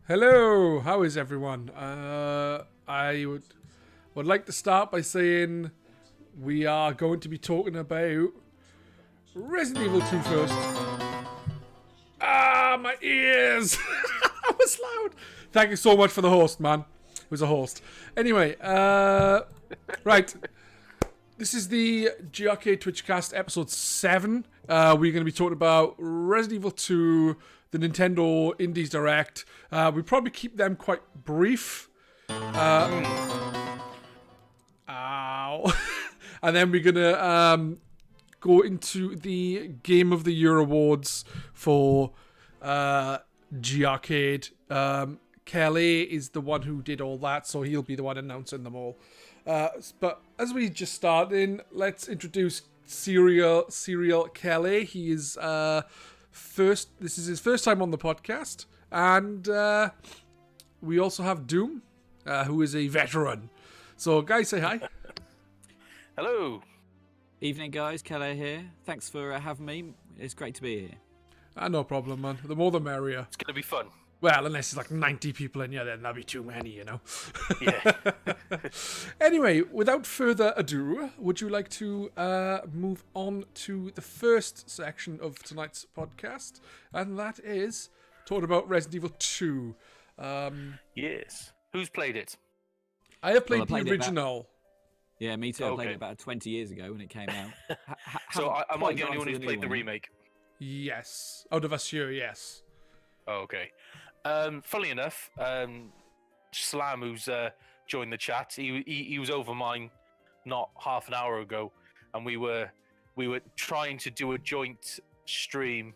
Hello, how is everyone? I would like to start by saying we are going to be talking about Resident Evil 2 first. Ah, my ears! That was loud. Thank you so much for the host, man. It was a host. Anyway, right. This is the GRcade Twitchcast episode 7. We're going to be talking about Resident Evil 2, the Nintendo Indies Direct. We probably keep them quite brief. Ow. And then we're going to go into the Game of the Year awards for GRcade. Kelly is the one who did all that, so he'll be the one announcing them all. But as we just started, let's introduce Serial Kelly. He is this is his first time on the podcast, and we also have Doom, who is a veteran. So, guys, say hi. Hello. Evening, guys. Kelly here. Thanks for having me. It's great to be here. No problem, man. The more the merrier. It's gonna be fun. Well, unless there's like 90 people in here, then that'd be too many, you know. Yeah. Anyway, without further ado, would you like to move on to the first section of tonight's podcast? And that is talking about Resident Evil 2. Yes. Who's played it? I have played, I played the original. Yeah, me too. I played Okay. it about 20 years ago when it came out. So am I the only one who's played the remake? Yes. Out of us here, yes. Oh, okay. Funnily enough, Slam, who's joined the chat, he was over mine not half an hour ago, and we were trying to do a joint stream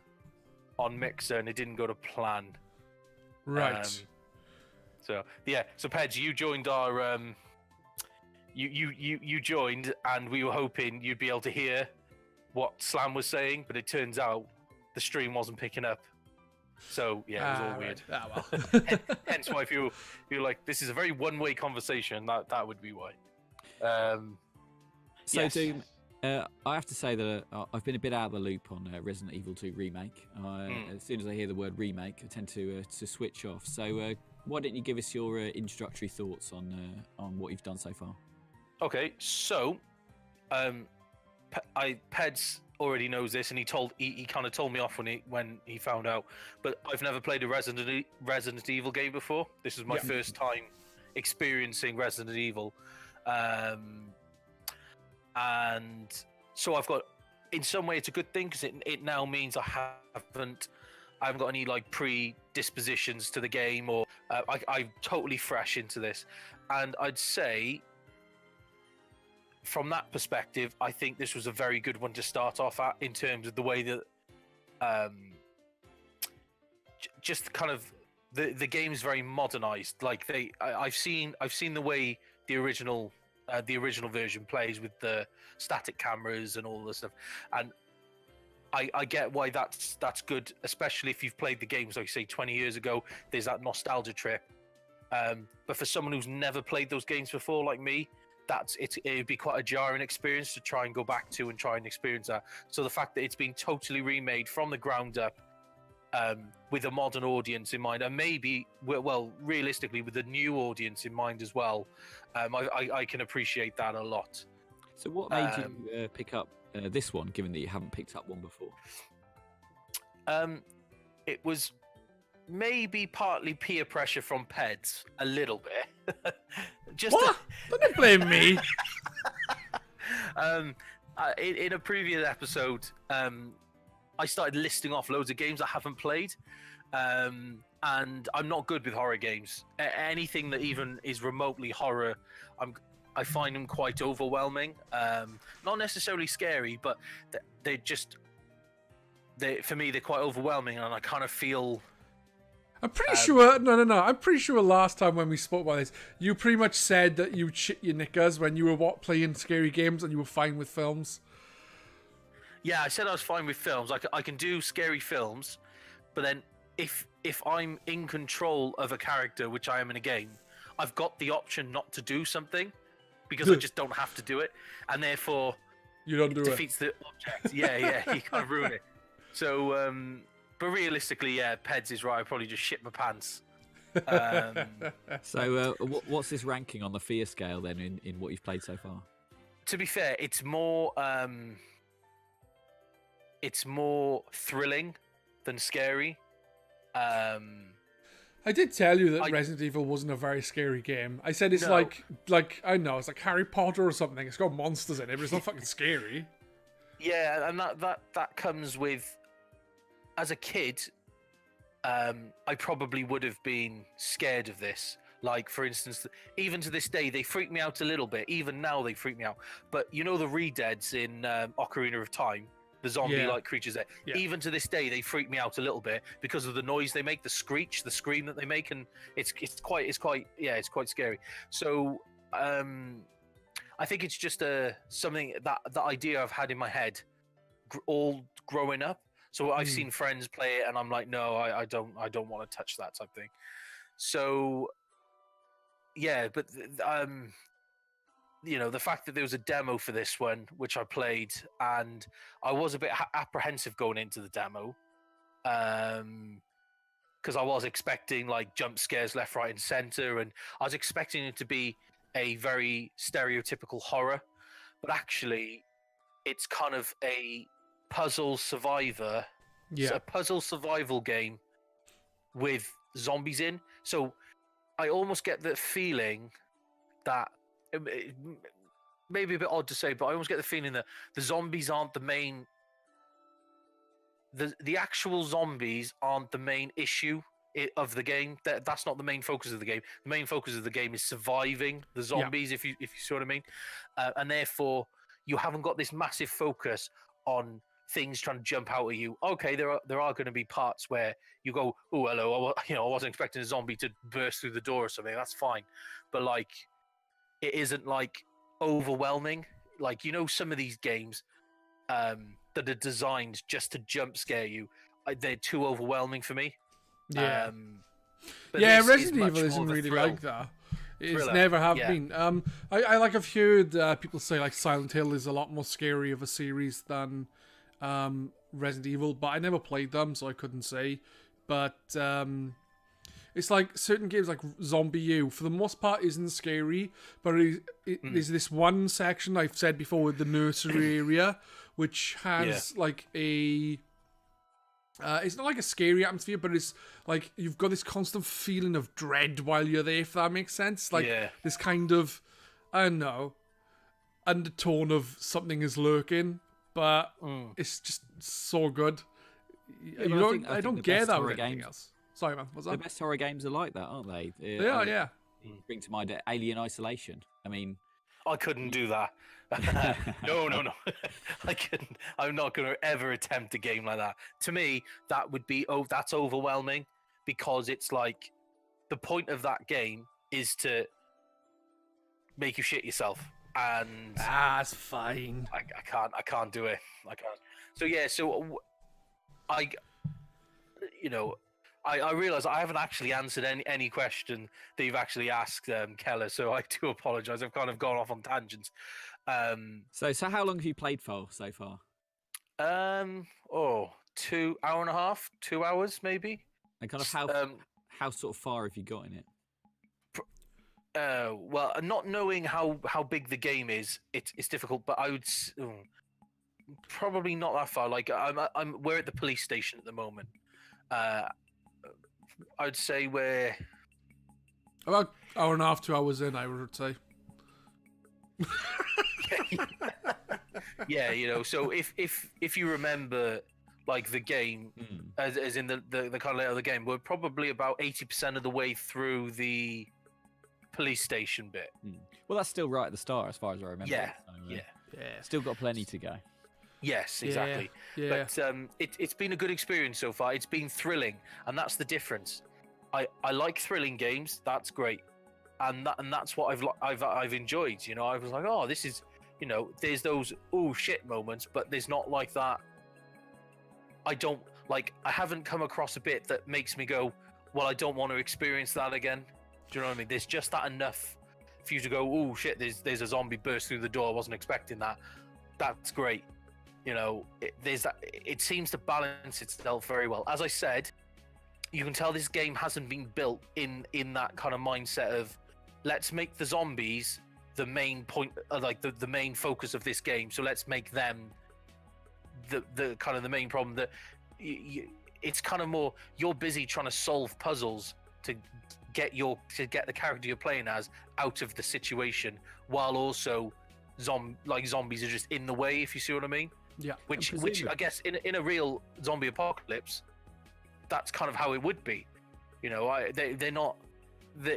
on Mixer, and it didn't go to plan. Right. So Pedz, you joined our you joined, and we were hoping you'd be able to hear what Slam was saying, but it turns out the stream wasn't picking up. So yeah, it was all weird. Right. Well. Hence why if you're like, this is a very one-way conversation, that would be why. So, yes. Doom, I have to say that I've been a bit out of the loop on Resident Evil 2 Remake. As soon as I hear the word remake, I tend to switch off. So why don't you give us your introductory thoughts on what you've done so far? Okay, so Pedz already knows this, and he kind of told me off when he found out. But I've never played a Resident Evil game before. This is my first time experiencing Resident Evil, and so I've got, in some way, it's a good thing because it now means I haven't got any like predispositions to the game, or I'm totally fresh into this, and I'd say, from that perspective, I think this was a very good one to start off at, in terms of the way that just kind of the game's very modernized. Like I've seen the way the original version plays with the static cameras and all this stuff, and I get why that's good, especially if you've played the games, like say 20 years ago. There's that nostalgia trip, but for someone who's never played those games before, like me, it'd be quite a jarring experience to try and go back to and try and experience that. So the fact that it's been totally remade from the ground up, with a modern audience in mind, and maybe, well, realistically, with a new audience in mind as well, I can appreciate that a lot. So what made you pick up this one, given that you haven't picked up one before? It was maybe partly peer pressure from Pedz, a little bit. What? Don't blame me. In a previous episode, I started listing off loads of games I haven't played, and I'm not good with horror games. Anything that even is remotely horror, I find them quite overwhelming. Not necessarily scary, but for me, they're quite overwhelming, and I kind of feel. I'm pretty sure. No. I'm pretty sure last time when we spoke about this, you pretty much said that you shit your knickers when you were playing scary games and you were fine with films. Yeah, I said I was fine with films. I can do scary films, but then if I'm in control of a character, which I am in a game, I've got the option not to do something because I just don't have to do it, and therefore you don't do it. Defeats the object. Yeah, you can't ruin it. So But realistically, yeah, Pedz is right. I probably just shit my pants. So, what's this ranking on the fear scale then in what you've played so far? To be fair, it's more thrilling than scary. I did tell you that Resident Evil wasn't a very scary game. I said it's like I don't know, it's like Harry Potter or something. It's got monsters in it, but it's not fucking scary. Yeah, and that comes with, as a kid, I probably would have been scared of this. Like, for instance, even to this day, they freak me out a little bit. Even now, they freak me out. But you know the Re-Deads in Ocarina of Time? The zombie-like creatures there. Yeah. Even to this day, they freak me out a little bit because of the noise they make, the screech, the scream that they make, and it's quite scary. So I think it's just something that the idea I've had in my head all growing up. So I've seen friends play it, and I'm like, no, I don't want to touch that type thing. So yeah, but you know, the fact that there was a demo for this one, which I played, and I was a bit apprehensive going into the demo, because I was expecting like jump scares left, right, and center, and I was expecting it to be a very stereotypical horror, but actually, it's kind of a puzzle survivor, a puzzle survival game with zombies in. So I almost get the feeling that it may be a bit odd to say, but I almost get the feeling that the zombies aren't the main. The actual zombies aren't the main issue of the game. That's not the main focus of the game. The main focus of the game is surviving the zombies, if you see what I mean, and therefore you haven't got this massive focus on things trying to jump out at you. Okay, there are going to be parts where you go, oh hello, I wasn't expecting a zombie to burst through the door or something. That's fine, but like, it isn't like overwhelming. Like, you know, some of these games that are designed just to jump scare you, they're too overwhelming for me. Yeah, but Resident Evil isn't really like that. It's never have been. I've heard people say like Silent Hill is a lot more scary of a series than Resident Evil, but I never played them, so I couldn't say. But it's like certain games like Zombie U, for the most part, isn't scary, but there's this one section I've said before with the nursery area, which has like a... it's not like a scary atmosphere, but it's like you've got this constant feeling of dread while you're there, if that makes sense. Like this kind of, I don't know, undertone of something is lurking, but it's just so good. I don't get that with anything else. Sorry, man. What's that? The best horror games are like that, aren't they? They are, yeah. Bring to mind Alien Isolation. I mean, I couldn't do that. No. I couldn't. I'm not going to ever attempt a game like that. To me, that would be that's overwhelming, because it's like the point of that game is to make you shit yourself, and it's fine. I can't do it. I can't. So yeah, I realise I haven't actually answered any question that you've actually asked, Keller, so I do apologise. I've kind of gone off on tangents. So how long have you played for so far? 2 hour and a half, 2 hours maybe. And kind of how sort of far have you got in it? Well, not knowing how big the game is, it's difficult, but I would probably not that far. Like we're at the police station at the moment. I'd say we're about hour and a half, 2 hours in, I would say. Yeah, you know. So if you remember, like the game, as in the kind of layout of the game, we're probably about 80% of the way through the police station bit. Well, that's still right at the start, as far as I remember. Yeah, so, still got plenty to go. Yes, exactly. Yeah. But it's been a good experience so far. It's been thrilling, and that's the difference. I like thrilling games. That's great, and that's what I've enjoyed. You know, I was like, oh, this is, you know, there's those oh shit moments, but there's not like that. I haven't come across a bit that makes me go, well, I don't want to experience that again. Do you know what I mean? There's just that enough for you to go, oh shit, there's a zombie burst through the door. I wasn't expecting that. That's great. You know, there's that. It seems to balance itself very well. As I said, you can tell this game hasn't been built in that kind of mindset of let's make the zombies the main point, like the main focus of this game. So let's make them the kind of the main problem. That it's kind of more you're busy trying to solve puzzles to get the character you're playing as out of the situation, while also zombies are just in the way. If you see what I mean. Yeah. Which I guess in a real zombie apocalypse, that's kind of how it would be. You know, they're not.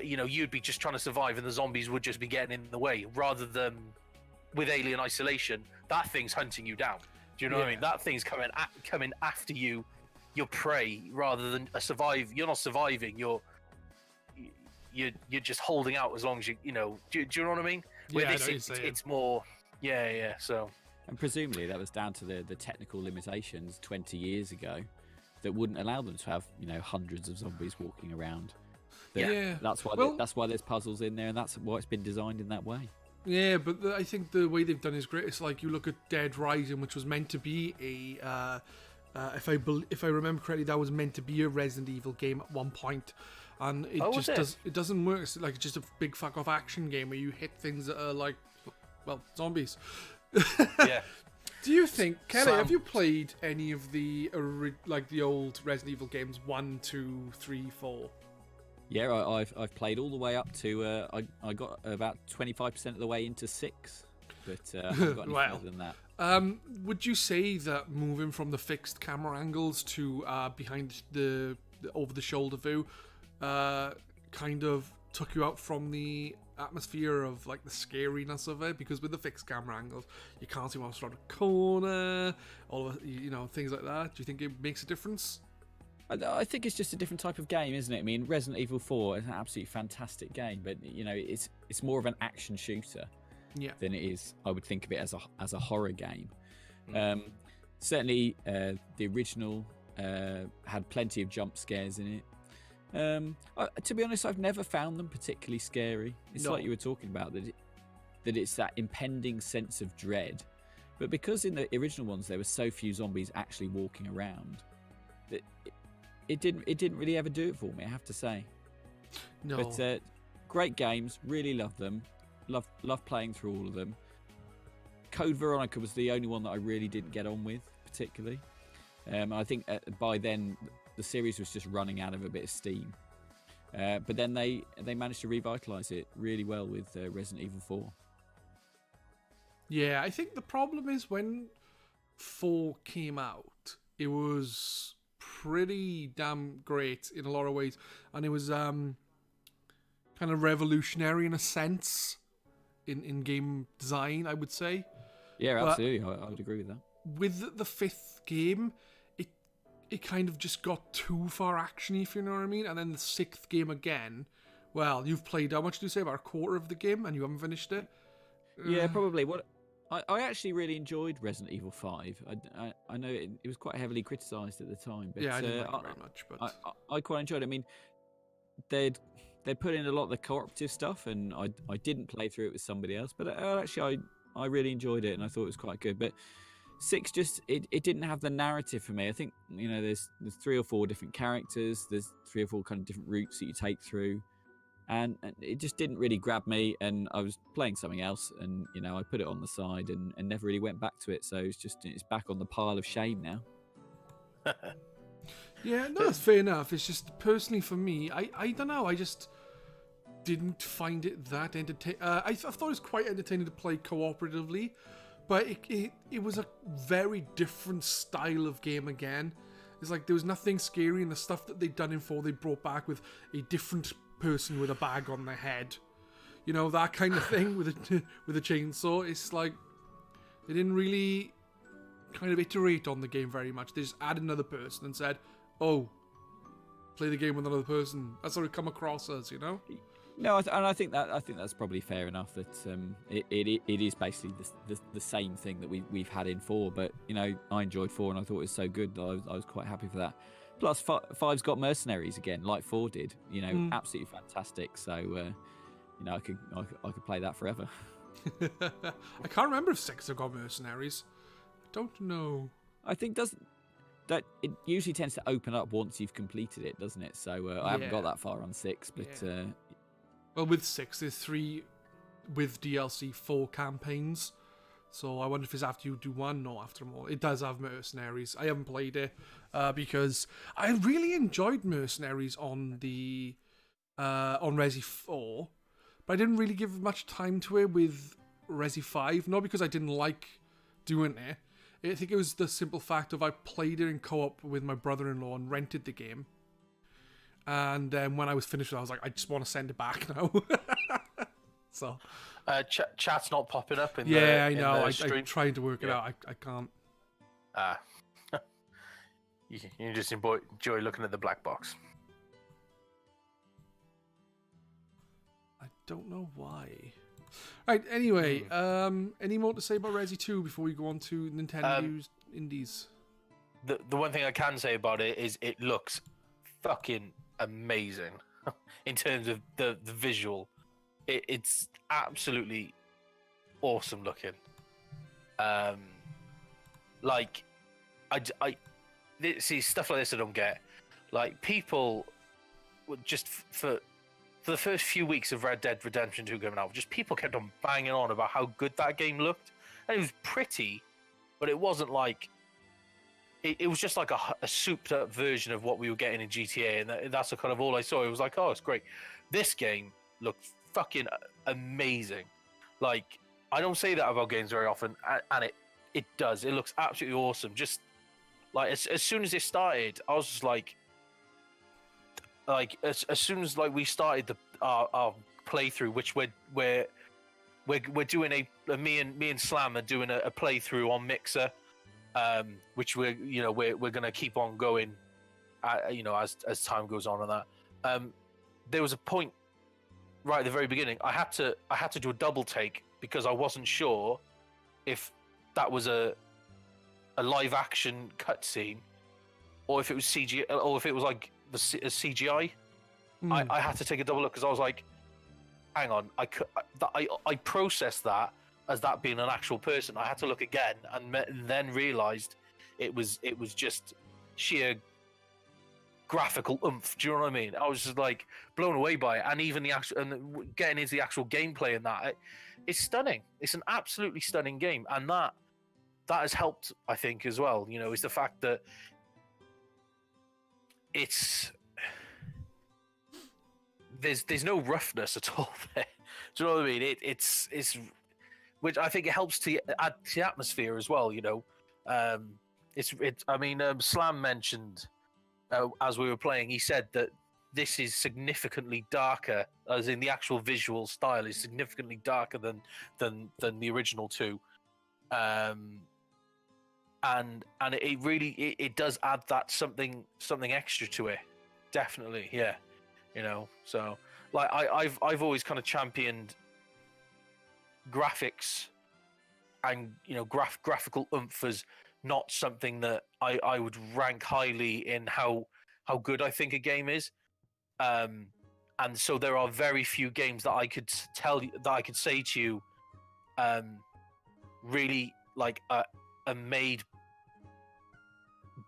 You know, you'd be just trying to survive, and the zombies would just be getting in the way, rather than with Alien Isolation, that thing's hunting you down. Do you know what I mean? That thing's coming after you, your prey, rather than survive. You're not surviving. You're just holding out as long as you know. Do you know what I mean? Where it's more. Yeah. So. And presumably that was down to the technical limitations 20 years ago that wouldn't allow them to have, you know, hundreds of zombies walking around. That's why there's puzzles in there, and that's why it's been designed in that way. Yeah, but I think the way they've done is great. It's like you look at Dead Rising, which was meant to be if I remember correctly, that was meant to be a Resident Evil game at one point, and it doesn't work. It's like just a big fuck off action game where you hit things that are like, well, zombies. Yeah. Do you think, Kelly, have you played any of the old Resident Evil games 1, 2, 3, 4? Yeah, I've played all the way up to I got about 25% of the way into 6, but I haven't got any further than that. Would you say that moving from the fixed camera angles to behind the over the shoulder view kind of took you out from the atmosphere of like the scariness of it? Because with the fixed camera angles, you can't see what's around a corner, all of, you know, things like that. Do you think it makes a difference? I think it's just a different type of game, isn't it? I mean, Resident Evil 4 is an absolutely fantastic game, but you know, it's more of an action shooter than it is. I would think of it as a horror game. Certainly, the original had plenty of jump scares in it. To be honest, I've never found them particularly scary. It's like you were talking about, that it's that impending sense of dread. But because in the original ones there were so few zombies actually walking around, that it didn't really ever do it for me, I have to say. No. But great games, really love them. Love playing through all of them. Code Veronica was the only one that I really didn't get on with particularly. I think by then the series was just running out of a bit of steam. But then they managed to revitalise it really well with Resident Evil 4. Yeah, I think the problem is when 4 came out, it was pretty damn great in a lot of ways, and it was kind of revolutionary in a sense in game design, I would say. Yeah, absolutely. I would agree with that. With the 5th game, it kind of just got too far actiony, if you know what I mean. And then the 6th game again, well, you've played, how much do you say, about a quarter of the game, and you haven't finished it? Yeah, probably. What I actually really enjoyed Resident Evil 5. I know it was quite heavily criticised at the time, but yeah, I didn't like it very much. But I quite enjoyed it. I mean, they'd put in a lot of the cooperative stuff, and I didn't play through it with somebody else, but actually I really enjoyed it, and I thought it was quite good. But 6 just it didn't have the narrative for me. I think, you know, there's 3 or 4 different characters, there's 3 or 4 kind of different routes that you take through, and it just didn't really grab me. And I was playing something else, and you know, I put it on the side and never really went back to it. So it's back on the pile of shame now. Yeah, no, that's fair enough. It's just personally for me, I don't know. I just didn't find it that entertaining. I thought it was quite entertaining to play cooperatively. But it was a very different style of game again. It's like there was nothing scary, and the stuff that they'd done in 4 they brought back with a different person with a bag on their head. You know, that kind of thing with a chainsaw. It's like they didn't really kind of iterate on the game very much. They just added another person and said, oh, play the game with another person. That's how it come across as, you know? No, I think that's probably fair enough. That it is basically the same thing that we've had in 4. But you know, I enjoyed 4, and I thought it was so good that I was quite happy for that. Plus, 5's got mercenaries again, like 4 did. You know, absolutely fantastic. So, you know, I could play that forever. I can't remember if 6 have got mercenaries. Don't know. I think that it usually tends to open up once you've completed it, doesn't it? So I haven't got that far on 6, but well, with 6, there's 3 with DLC, 4 campaigns. So I wonder if it's after you do one or after them all. It does have Mercenaries. I haven't played it because I really enjoyed Mercenaries on the on Resi 4, but I didn't really give much time to it with Resi 5. Not because I didn't like doing it. I think it was the simple fact of I played it in co-op with my brother-in-law and rented the game. And then when I was finished with it, I was like, I just want to send it back now. So, chat's not popping up in I the know. stream. I'm trying to work it out. I can't. You just enjoy looking at the black box. I don't know why. Right, anyway, any more to say about Resi 2 before we go on to Nintendo Indies? The one thing I can say about it is it looks fucking amazing in terms of the visual. It's absolutely awesome looking. Like, I see stuff like this I don't get. Like, people would just for the first few weeks of Red Dead Redemption 2 coming out, just people kept on banging on about how good that game looked. And it was pretty, but it wasn't like... It was just like a souped-up version of what we were getting in GTA, and that's kind of all I saw. It was like, oh, it's great. This game looked fucking amazing. Like, I don't say that about games very often, and it does. It looks absolutely awesome. Just, like, as soon as it started, I was just like as soon as like we started our playthrough, which we're doing me and Slam are doing a playthrough on Mixer, which we're gonna keep on going, as time goes on and that. There was a point right at the very beginning. I had to do a double take because I wasn't sure if that was a live action cutscene or if it was CGI or if it was like a CGI. I had to take a double look because I was like, hang on, I processed that as that being an actual person. I had to look again and then realized it was just sheer graphical oomph. Do you know what I mean? I was just like blown away by it, and even the actual and getting into the actual gameplay in that, it's stunning. It's an absolutely stunning game, and that has helped, I think, as well. Is the fact that there's no roughness at all there. Do you know what I mean? It's which I think it helps to add to the atmosphere as well. Slam mentioned as we were playing, he said that this is significantly darker, as in the actual visual style is significantly darker than the original 2, and it really it does add that something extra to it, definitely, yeah. So like I've always kind of championed graphics and graphical oomph as not something that I would rank highly in how good I think a game is, and so there are very few games that I could say to you really like are made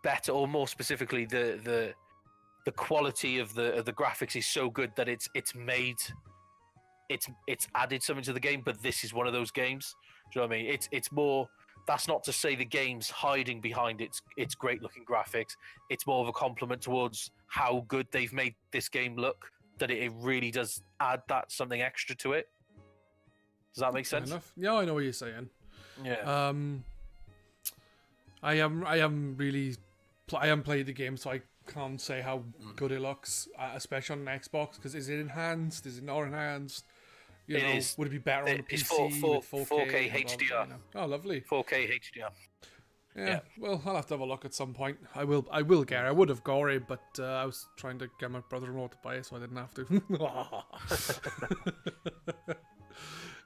better, or more specifically the quality of the graphics is so good that it's added something to the game. But this is one of those games. Do you know what I mean? It's more. That's not to say the game's hiding behind its great looking graphics. It's more of a compliment towards how good they've made this game look, that it really does add that something extra to it. Does that make sense? Enough. Yeah, I know what you're saying. Yeah. I haven't played the game, so I can't say how good it looks, especially on an Xbox, because is it enhanced? Is it not enhanced? It is. Would it be better on the PC with 4K HDR? Oh, lovely. 4K HDR. Yeah. Well, I'll have to have a look at some point. I will get it. I would have got it, but I was trying to get my brother-in-law to buy it, so I didn't have to.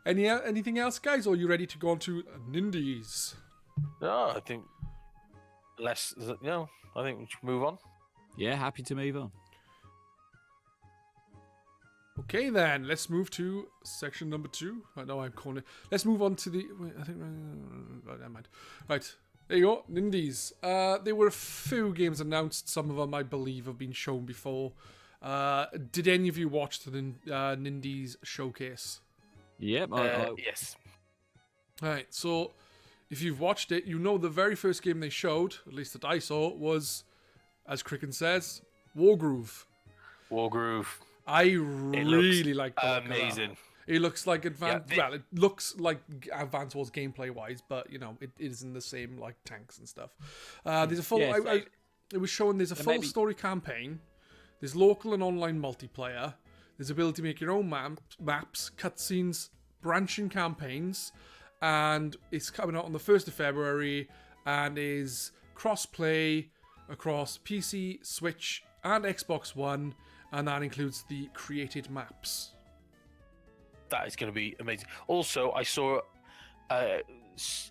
Anything else, guys? Or are you ready to go on to Nindies? No, I think I think we should move on. Yeah, happy to move on. Okay, then let's move to section number 2. I know I'm calling it. Let's move on to the. Wait, I think. Never mind. Right, There you go, Nindies. There were a few games announced. Some of them, I believe, have been shown before. Did any of you watch the Nindies showcase? Yep. Yes. All right, so if you've watched it, you know the very first game they showed, at least that I saw, was, as Cricken says, Wargroove. Wargroove. I really like the look of that. Amazing. It looks like Advance. Yeah, Well, it looks like Advance Wars gameplay wise, but you know it isn't the same like tanks and stuff. There's a full. Yeah, so- it was showing there's a full story campaign. There's local and online multiplayer. There's ability to make your own maps, cutscenes, branching campaigns, and it's coming out on the 1st of February and is cross-play across PC, Switch, and Xbox One, and that includes the created maps. That is going to be amazing. Also, I saw there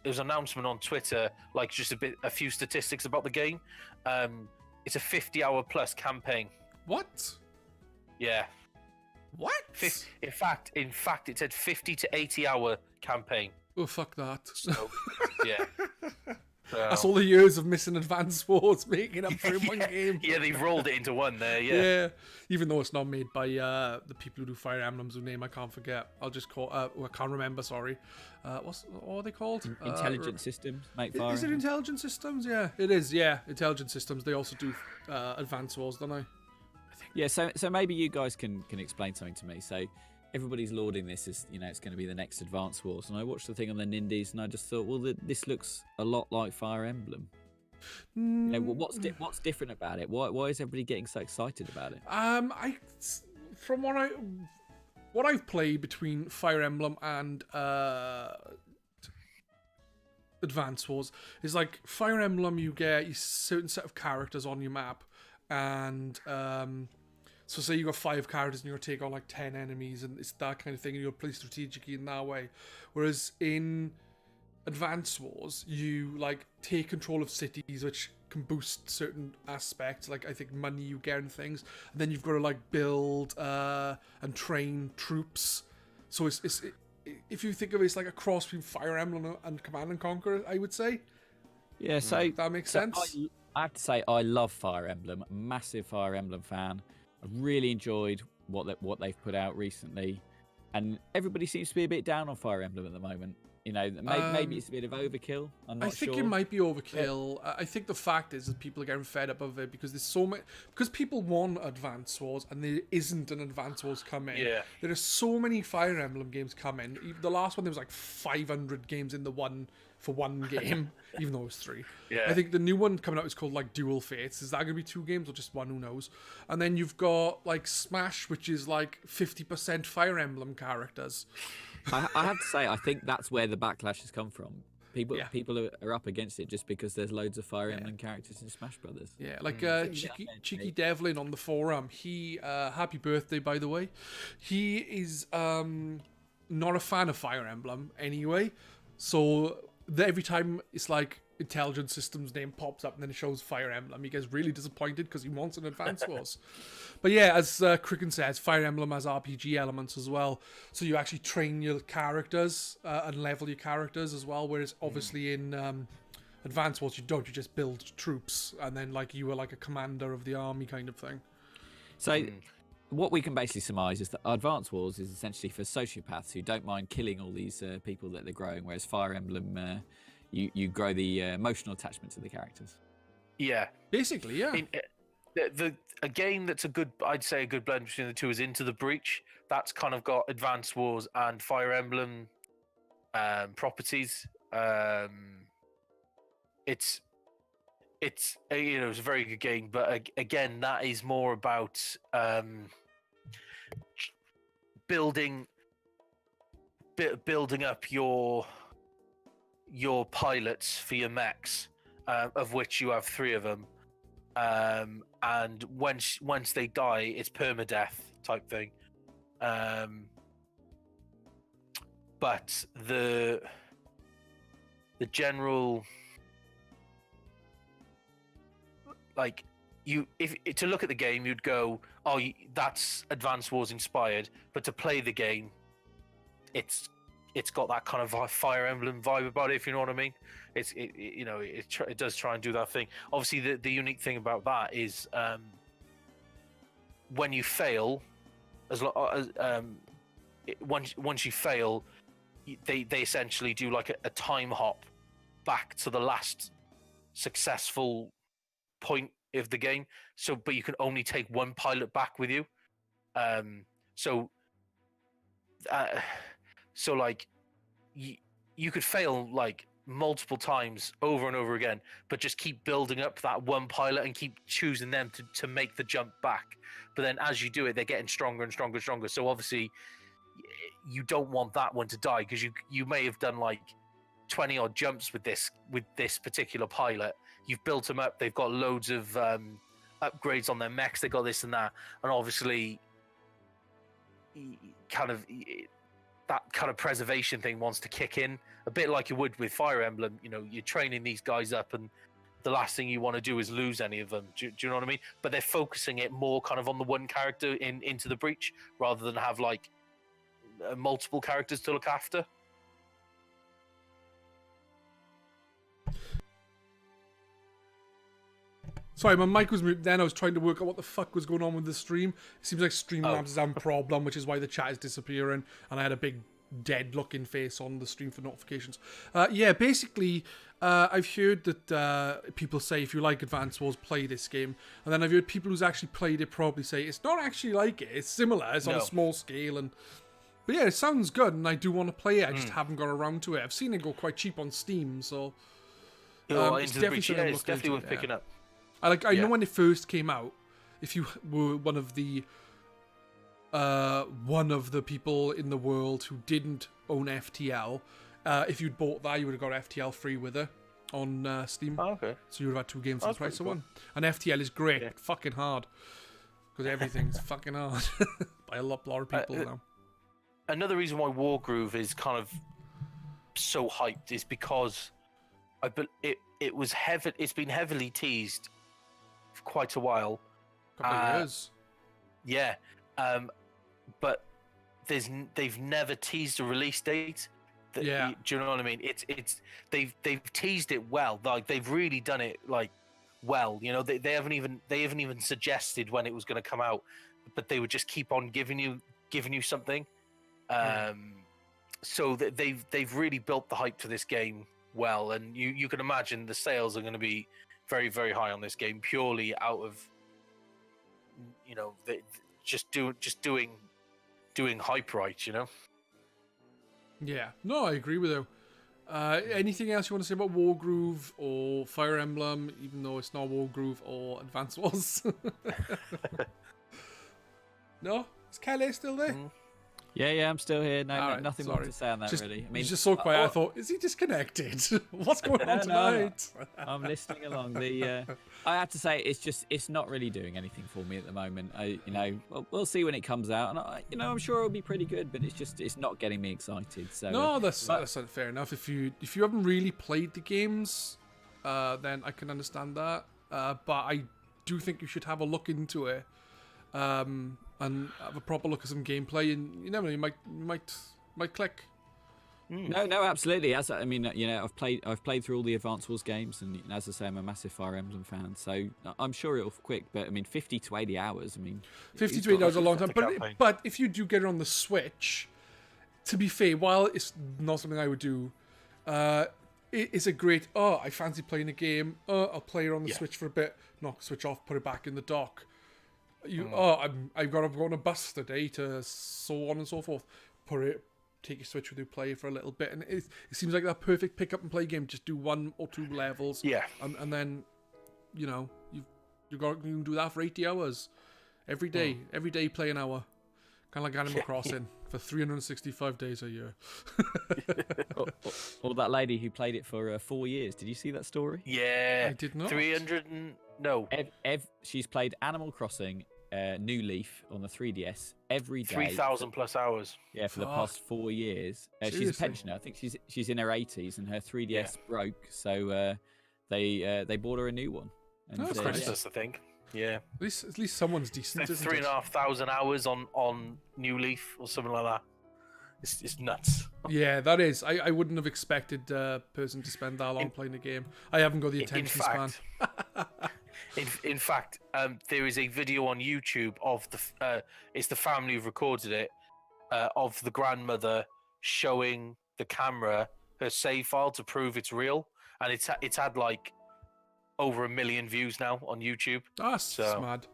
was an announcement on Twitter, like just a few statistics about the game. It's a 50-hour plus campaign. What? Yeah. What? In fact, it said 50 to 80-hour campaign. Oh, fuck that. So, yeah. That's all the years of missing Advance Wars making up for in one game. Yeah, they've rolled it into one there, Yeah, even though it's not made by the people who do Fire Emblems, whose name I can't forget. I'll just call. I can't remember. Sorry. What are they called? Intelligent Systems make Fire. Is it Intelligent Systems? Yeah, it is. Yeah, Intelligent Systems. They also do Advance Wars, don't they? Yeah. So maybe you guys can explain something to me. So everybody's lauding this as, you know, it's going to be the next Advance Wars, and I watched the thing on the Nindies, and I just thought, well, this looks a lot like Fire Emblem. You know, what's different about it? Why is everybody getting so excited about it? From what I've played between Fire Emblem and Advance Wars is like Fire Emblem, you get a certain set of characters on your map, and so say you got 5 characters and you're gonna take on like 10 enemies, and it's that kind of thing, and you'll play strategically in that way. Whereas in Advance Wars, you like take control of cities, which can boost certain aspects, like I think money you get and things, and then you've got to like build and train troops. So if you think of it, it's like a cross between Fire Emblem and Command and Conquer, I would say. Yeah, so that makes sense. I have to say, I love Fire Emblem. Massive Fire Emblem fan. I really enjoyed what they've put out recently, and everybody seems to be a bit down on Fire Emblem at the moment. You know, maybe it's a bit of overkill. I'm not sure. I think it might be overkill. I think the fact is that people are getting fed up of it because there's so much. Because people want Advance Wars and there isn't an Advance Wars coming. Yeah. There are so many Fire Emblem games coming. The last one, there was like 500 games in the one for one game, even though it was 3. Yeah. I think the new one coming out is called like Dual Fates. Is that going to be 2 games or just one? Who knows? And then you've got like Smash, which is like 50% Fire Emblem characters. I have to say, I think that's where the backlash has come from. People are up against it just because there's loads of Fire Emblem characters in Smash Brothers. Yeah, like Cheeky Devlin on the forum. He happy birthday, by the way. He is not a fan of Fire Emblem anyway. So every time it's like Intelligent Systems name pops up and then it shows Fire Emblem, he gets really disappointed because he wants an Advance Wars. But yeah, as Cricken says, Fire Emblem has RPG elements as well, so you actually train your characters and level your characters as well, whereas obviously in Advance Wars you don't, you just build troops and then like you were like a commander of the army kind of thing. So what we can basically surmise is that Advance Wars is essentially for sociopaths who don't mind killing all these people that they're growing, whereas Fire Emblem you grow the emotional attachment to the characters. Yeah, basically, yeah. A game that's I'd say a good blend between the two is Into the Breach. That's kind of got Advance Wars and Fire Emblem properties. It's it's a very good game, but again, that is more about building up your pilots for your mechs, of which you have 3 of them. And once they die, it's permadeath type thing. But the general, like, if to look at the game, you'd go, "Oh, that's Advance Wars inspired," but to play the game, it's it's got that kind of Fire Emblem vibe about it, if you know what I mean. It does try and do that thing. Obviously, the unique thing about that is when you fail, once you fail, they essentially do like a time hop back to the last successful point of the game. So, but you can only take one pilot back with you. So like you could fail like multiple times over and over again, but just keep building up that one pilot and keep choosing them to make the jump back. But then as you do it, they're getting stronger and stronger and stronger. So obviously you don't want that one to die, because you may have done like 20 odd jumps with this particular pilot. You've built them up. They've got loads of upgrades on their mechs. They got this and that, and obviously that kind of preservation thing wants to kick in a bit, like you would with Fire Emblem. You know, you're training these guys up, and the last thing you want to do is lose any of them. Do you know what I mean? But they're focusing it more kind of on the one character into the Breach, rather than have like multiple characters to look after. Sorry, my mic was muted then. I was trying to work out what the fuck was going on with the stream. It seems like Streamlabs is having a problem, which is why the chat is disappearing, and I had a big dead looking face on the stream for notifications. Basically, I've heard that people say if you like Advance Wars, play this game. And then I've heard people who's actually played it probably say it's not actually like it. It's similar. It's on a small scale. But yeah, it sounds good, and I do want to play it. I just haven't got around to it. I've seen it go quite cheap on Steam, so... it's definitely worth picking up. I know when it first came out, if you were one of the people in the world who didn't own FTL, if you'd bought that, you would have got FTL free with it on Steam. Oh, okay. So you would have had 2 games for the price of one. And FTL is great, but fucking hard, because everything's fucking hard by a lot of people now. Another reason why Wargroove is kind of so hyped is because it's been heavily teased for quite a while. Couple of years. Yeah, but they've never teased a release date. Do you know what I mean? They've teased it well. Like they've really done it like well. You know, they haven't even suggested when it was going to come out, but they would just keep on giving you something. So they've really built the hype to this game well, and you can imagine the sales are going to be very, very high on this game, purely out of just doing hype right, you know. Yeah, no, I agree with you. Anything else you want to say about Wargroove or Fire Emblem, even though it's not Wargroove or Advance Wars? No, is Kelly still there? Yeah, I'm still here. Right, nothing more to say on that, really. I mean, he's just so quiet. I thought, is he disconnected? What's going on tonight? No. I'm listening along. I have to say, it's not really doing anything for me at the moment. We'll see when it comes out, and I'm sure it'll be pretty good. But it's not getting me excited. So no, that's fair enough. If you haven't really played the games, then I can understand that. But I do think you should have a look into it. And have a proper look at some gameplay, and you never know, you might click. No, absolutely. I've played through all the Advance Wars games, and as I say, I'm a massive Fire Emblem fan, so I'm sure it'll quick. But 50 to 80 hours. 50 to 80 hours is a long time. But if you do get it on the Switch, to be fair, while it's not something I would do, it's a great. Oh, I fancy playing a game. I'll play it on the Switch for a bit. Knock Switch off, put it back in the dock. I've got to go on a bus today to so on and so forth. Take your Switch with you, play for a little bit, and it seems like that perfect pick up and play game. Just do 1 or 2 levels, and then you can do that for 80 hours every day. Every day play an hour, kind of like Animal Crossing for 365 days a year. or that lady who played it for 4 years. Did you see that story? Yeah, I did not. 300 and no. She's played Animal Crossing. New Leaf on the 3DS every day. 3,000 plus hours. Yeah, for the past 4 years. She's a pensioner. I think she's in her 80s, and her 3DS broke, so they bought her a new one. And that's Christmas, I think. Yeah. At least someone's decent. 3,500 hours on New Leaf or something like that. It's nuts. Yeah, that is. I wouldn't have expected a person to spend that long playing a game. I haven't got the attention span. In fact, there is a video on YouTube of it's the family who've recorded it, of the grandmother showing the camera her save file to prove it's real, and it's had like over 1 million views now on YouTube. That's mad.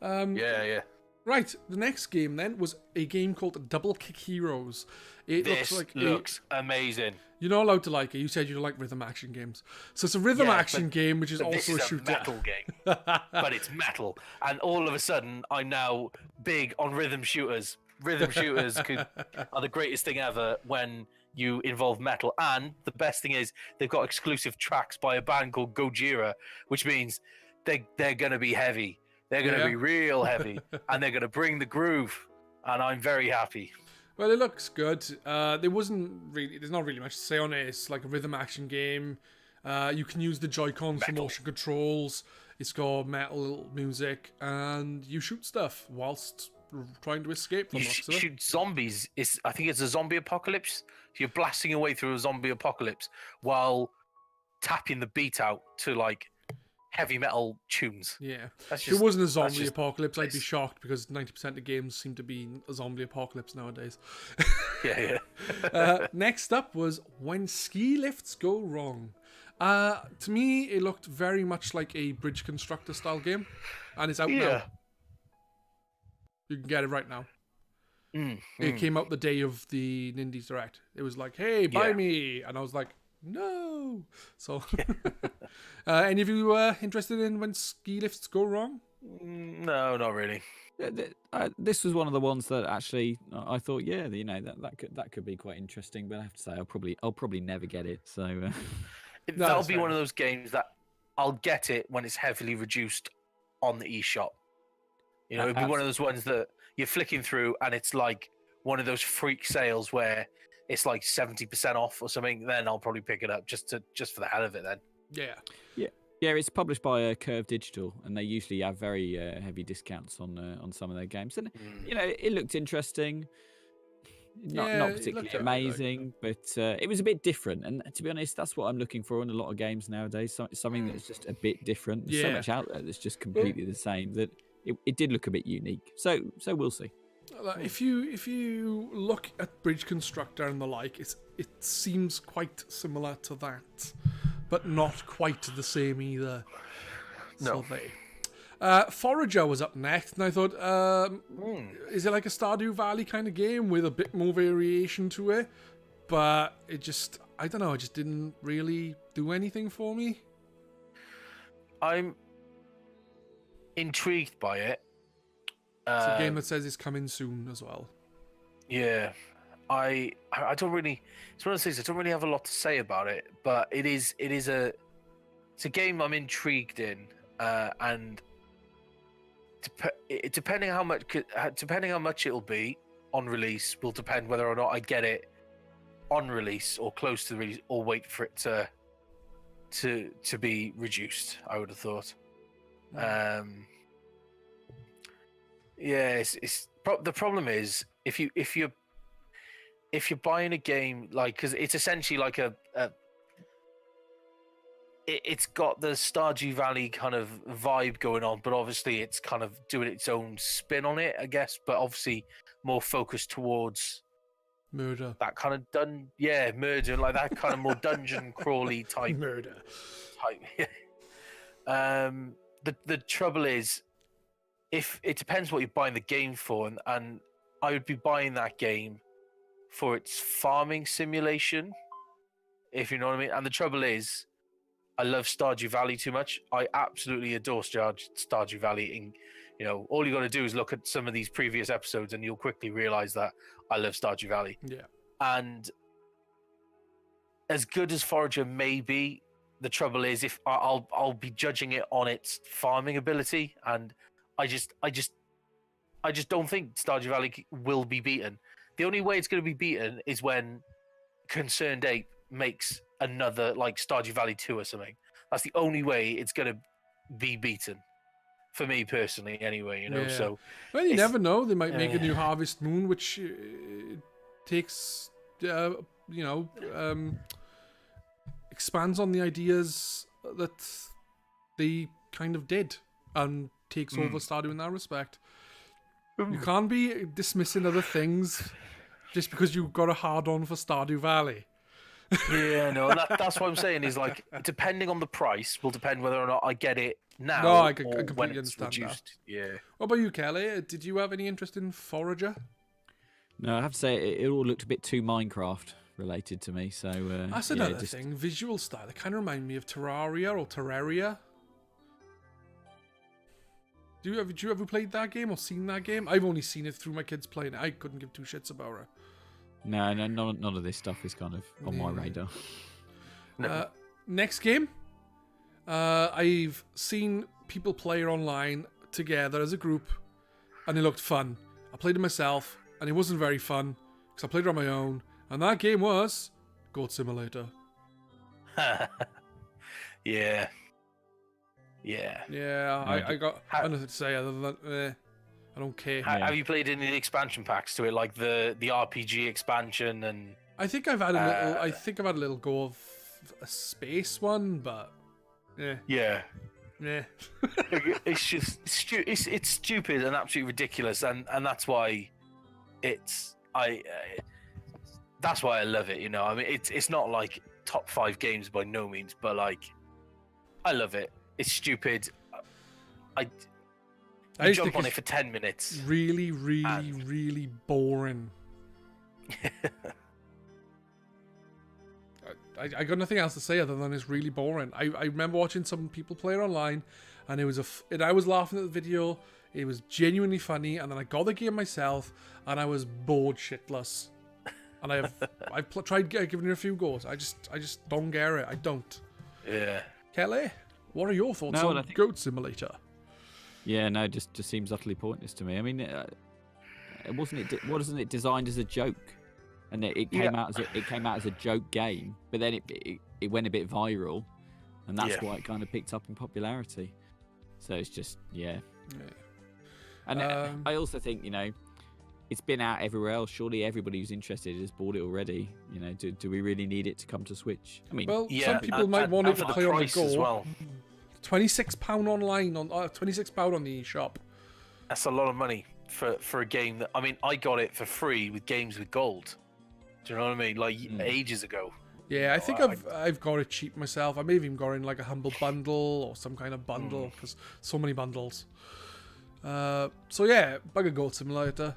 Yeah. Right, the next game then was a game called Double Kick Heroes. This looks amazing. You're not allowed to like it. You said you don't like rhythm action games. So it's a rhythm action game, which is also a shooter. This is a metal game, but it's metal. And all of a sudden, I'm now big on rhythm shooters. Rhythm shooters are the greatest thing ever when you involve metal. And the best thing is they've got exclusive tracks by a band called Gojira, which means they're going to be heavy. They're going to be real heavy, and they're going to bring the groove, and I'm very happy. Well, it looks good. There's not really much to say on it. It's like a rhythm action game. You can use the Joy-Cons for motion controls. It's got metal music, and you shoot stuff whilst trying to escape. You shoot zombies. I think it's a zombie apocalypse. You're blasting your way through a zombie apocalypse while tapping the beat out to like heavy metal tunes. Yeah. If it wasn't a zombie apocalypse, I'd be shocked because 90% of games seem to be a zombie apocalypse nowadays. Yeah. Next up was When Ski Lifts Go Wrong. To me, it looked very much like a bridge constructor style game, and it's out now. You can get it right now. It came out the day of the Nindies Direct. It was like, hey, buy me. And I was like, no. So, any of you interested in When Ski Lifts Go Wrong? No, not really. This was one of the ones that actually I thought, that could be quite interesting. But I have to say, I'll probably never get it. So that'll be one of those games that I'll get it when it's heavily reduced on the eShop. You know, it'd be one of those ones that you're flicking through, and it's like one of those freak sales where it's like 70% off or something. Then I'll probably pick it up just for the hell of it. Then. Yeah, it's published by Curve Digital, and they usually have very heavy discounts on some of their games. And it looked interesting, not particularly amazing, but it was a bit different. And to be honest, that's what I'm looking for in a lot of games nowadays. Something that's just a bit different. There's so much out there that's just completely the same that it did look a bit unique. So we'll see. If you look at Bridge Constructor and the like, it seems quite similar to that, but not quite the same either. No. Forager was up next, and I thought, is it like a Stardew Valley kind of game with a bit more variation to it? But it just, I don't know, it just didn't really do anything for me. I'm intrigued by it. It's a game that says it's coming soon as well. Yeah, I don't really. It's one of those things. I don't really have a lot to say about it, but it's a game I'm intrigued in, and depending how much it'll be on release will depend whether or not I get it on release or close to the release, or wait for it to be reduced. I would have thought. Yeah, the problem is if you're buying a game like, because it's essentially like it's got the Stardew Valley kind of vibe going on, but obviously it's kind of doing its own spin on it, I guess. But obviously more focused towards murder, that kind of murder, like that kind of more dungeon crawly type murder type. The trouble is, if it depends what you're buying the game for, and I would be buying that game for its farming simulation, if you know what I mean. And the trouble is, I love Stardew Valley too much. I absolutely adore Stardew Valley. And all you got to do is look at some of these previous episodes, and you'll quickly realize that I love Stardew Valley. Yeah. And as good as Forager may be, the trouble is, if I'll be judging it on its farming ability, and I just don't think Stardew Valley will be beaten. The only way it's going to be beaten is when Concerned Ape makes another, like Stardew Valley 2 or something. That's the only way it's going to be beaten, for me personally. Anyway, Yeah. So well, you never know. They might make a new Harvest Moon, which takes, expands on the ideas that they kind of did and takes over Stardew in that respect. You can't be dismissing other things just because you've got a hard-on for Stardew Valley. Yeah, no, that's what I'm saying. Is like, depending on the price, will depend whether or not I get it now. No, I or completely when it's understand reduced. Yeah. What about you, Kelly? Did you have any interest in Forager? No, I have to say it all looked a bit too Minecraft related to me. So That's yeah, another thing. Visual style. It kind of remind me of Terraria or Terraria. Did you ever played that game or seen that game? I've only seen it through my kids playing it. I couldn't give two shits about it. No, none of this stuff is kind of on my radar. Next game. I've seen people play it online together as a group, and it looked fun. I played it myself, and it wasn't very fun because I played it on my own. And that game was Goat Simulator. Yeah. I got nothing to say other than I don't care. Have you played any of the expansion packs to it, like the RPG expansion? And I think I've had a little. I think I've had a little go of a space one, but yeah. It's just it's stupid and absolutely ridiculous, and that's why that's why I love it. You know, I mean, it's not like top 5 games by no means, but like I love it. It's stupid. I jump on it for 10 minutes. Really, really boring. I got nothing else to say other than it's really boring. I remember watching some people play it online, and and I was laughing at the video. It was genuinely funny, and then I got the game myself, and I was bored shitless. And I've tried giving it a few goes. I just don't get it. I don't. Yeah. Kelly, what are your thoughts on Goat Simulator? Yeah, no, just seems utterly pointless to me. I mean, wasn't it designed as a joke, and it came out as a joke game, but then it went a bit viral, and that's why it kind of picked up in popularity. So it's just And I also think, you know, it's been out everywhere else. Surely everybody who's interested has bought it already. You know, do we really need it to come to Switch? I mean, well, some people might want it to play on the go. As well. £26 online on £26 on the eShop. That's a lot of money for a game that, I mean, I got it for free with Games with Gold. Do you know what I mean? Like ages ago. Yeah, I think I've got it cheap myself. I may have even got it in like a humble bundle or some kind of bundle because so many bundles. So yeah, Bugger Goat Simulator.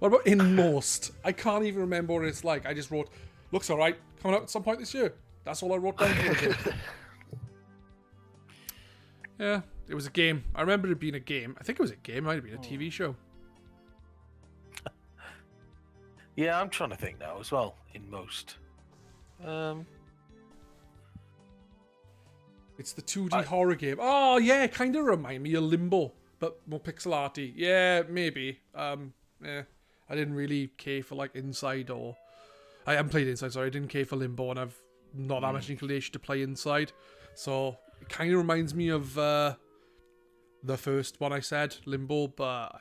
What about Inmost? I can't even remember what it's like. I just wrote, looks alright, coming out at some point this year. That's all I wrote down for it. Yeah, it was a game. I remember it being a game. I think it was a game. It might have been a TV show. Yeah, I'm trying to think now as well. Inmost. It's the 2D horror game. Oh yeah, kind of remind me of Limbo, but more pixel arty. Yeah, maybe. I didn't really care for like Inside, or I haven't played Inside. Sorry, I didn't care for Limbo, and I've not that much inclination to play Inside. So it kind of reminds me of the first one I said, Limbo, but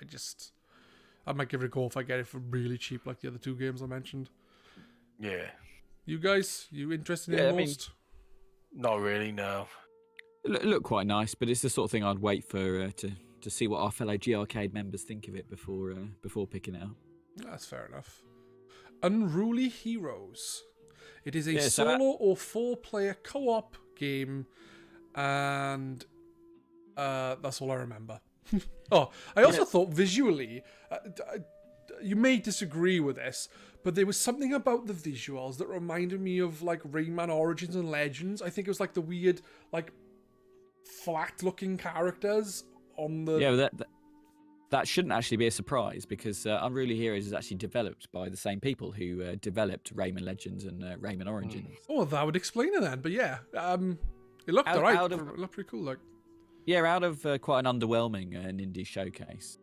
I might give it a go if I get it for really cheap, like the other 2 games I mentioned. Yeah. You guys, you interested in most? Not really, no. Look quite nice, but it's the sort of thing I'd wait for to see what our fellow GRcade members think of it before picking it up. That's fair enough. Unruly Heroes. It is a solo or 4-player co-op game, and that's all I remember. I also thought visually, you may disagree with this, but there was something about the visuals that reminded me of like Rayman Origins and Legends. I think it was like the weird, like flat-looking characters on the. Yeah, that shouldn't actually be a surprise because Unruly Heroes is actually developed by the same people who developed Rayman Legends and Rayman Origins. Oh, that would explain it then. But yeah, it looked alright. It looked pretty cool, like. Yeah, out of quite an underwhelming indie showcase,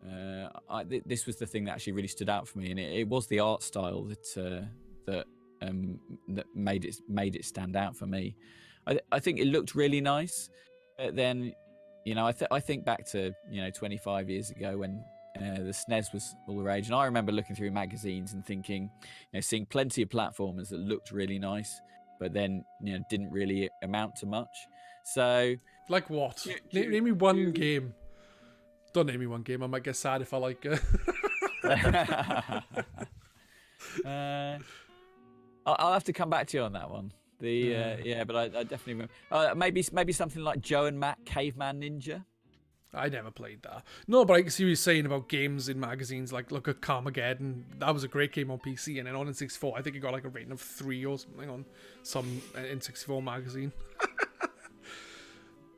this was the thing that actually really stood out for me, and it was the art style that made it stand out for me. I think it looked really nice. But then, you know, I think back to 25 years ago when the SNES was all the rage, and I remember looking through magazines and thinking, seeing plenty of platformers that looked really nice, but then didn't really amount to much. So, like what? Name me one game. Don't name me one game. I might get sad if I like it. I'll have to come back to you on that one. But I definitely remember. Maybe something like Joe and Matt Caveman Ninja. I never played that. No, but I can see what you're saying about games in magazines. Like, look at Carmageddon. That was a great game on PC, and then on N64, I think it got like a rating of 3 or something on some N64 magazine.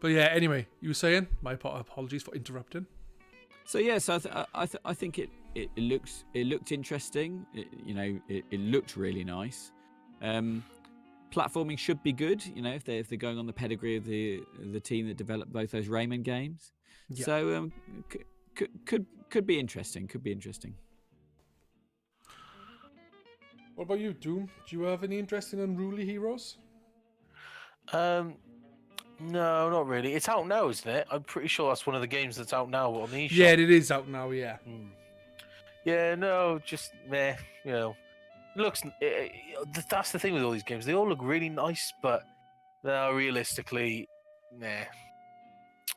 But yeah, anyway, you were saying? My apologies for interrupting. So yeah, I think it looked interesting. It looked really nice. Platforming should be good, if they're going on the pedigree of the team that developed both those Rayman games. Yeah. So could be interesting. Could be interesting. What about you, Doom? Do you have any interest in Unruly Heroes? No, not really. It's out now, isn't it? I'm pretty sure that's one of the games that's out now on the eShop. Yeah, it is out now. Yeah. Yeah, no, just meh. It looks. That's the thing with all these games. They all look really nice, but no, realistically, nah,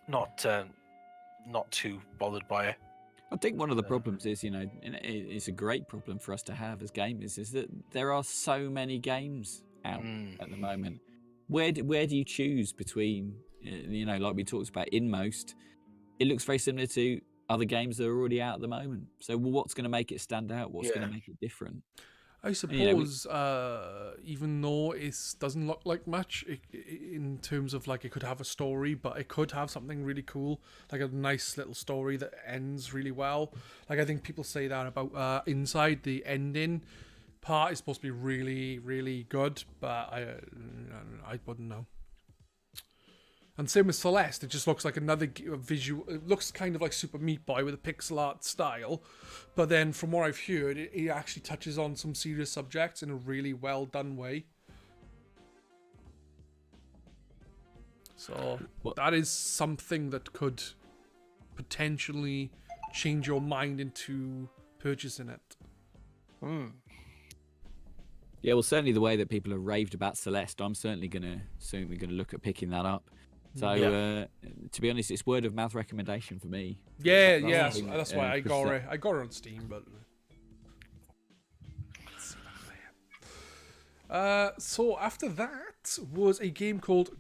not too bothered by it. I think one of the problems is, it's a great problem for us to have as gamers, is that there are so many games out at the moment. Where do you choose between, like we talked about, Inmost? It looks very similar to other games that are already out at the moment. So what's going to make it stand out? What's going to make it different? I suppose, even though it doesn't look like much in terms of like it could have a story, but it could have something really cool, like a nice little story that ends really well. Like I think people say that about Inside. The ending part is supposed to be really, really good, but I wouldn't know. And same with Celeste, it just looks like another visual. It looks kind of like Super Meat Boy with a pixel art style, but then from what I've heard, it actually touches on some serious subjects in a really well done way. So that is something that could potentially change your mind into purchasing it. Yeah, well, certainly the way that people have raved about Celeste, I'm certainly gonna look at picking that up. So, to be honest, it's word of mouth recommendation for me. That's why I got it. I got it on Steam, but. So after that was a game called,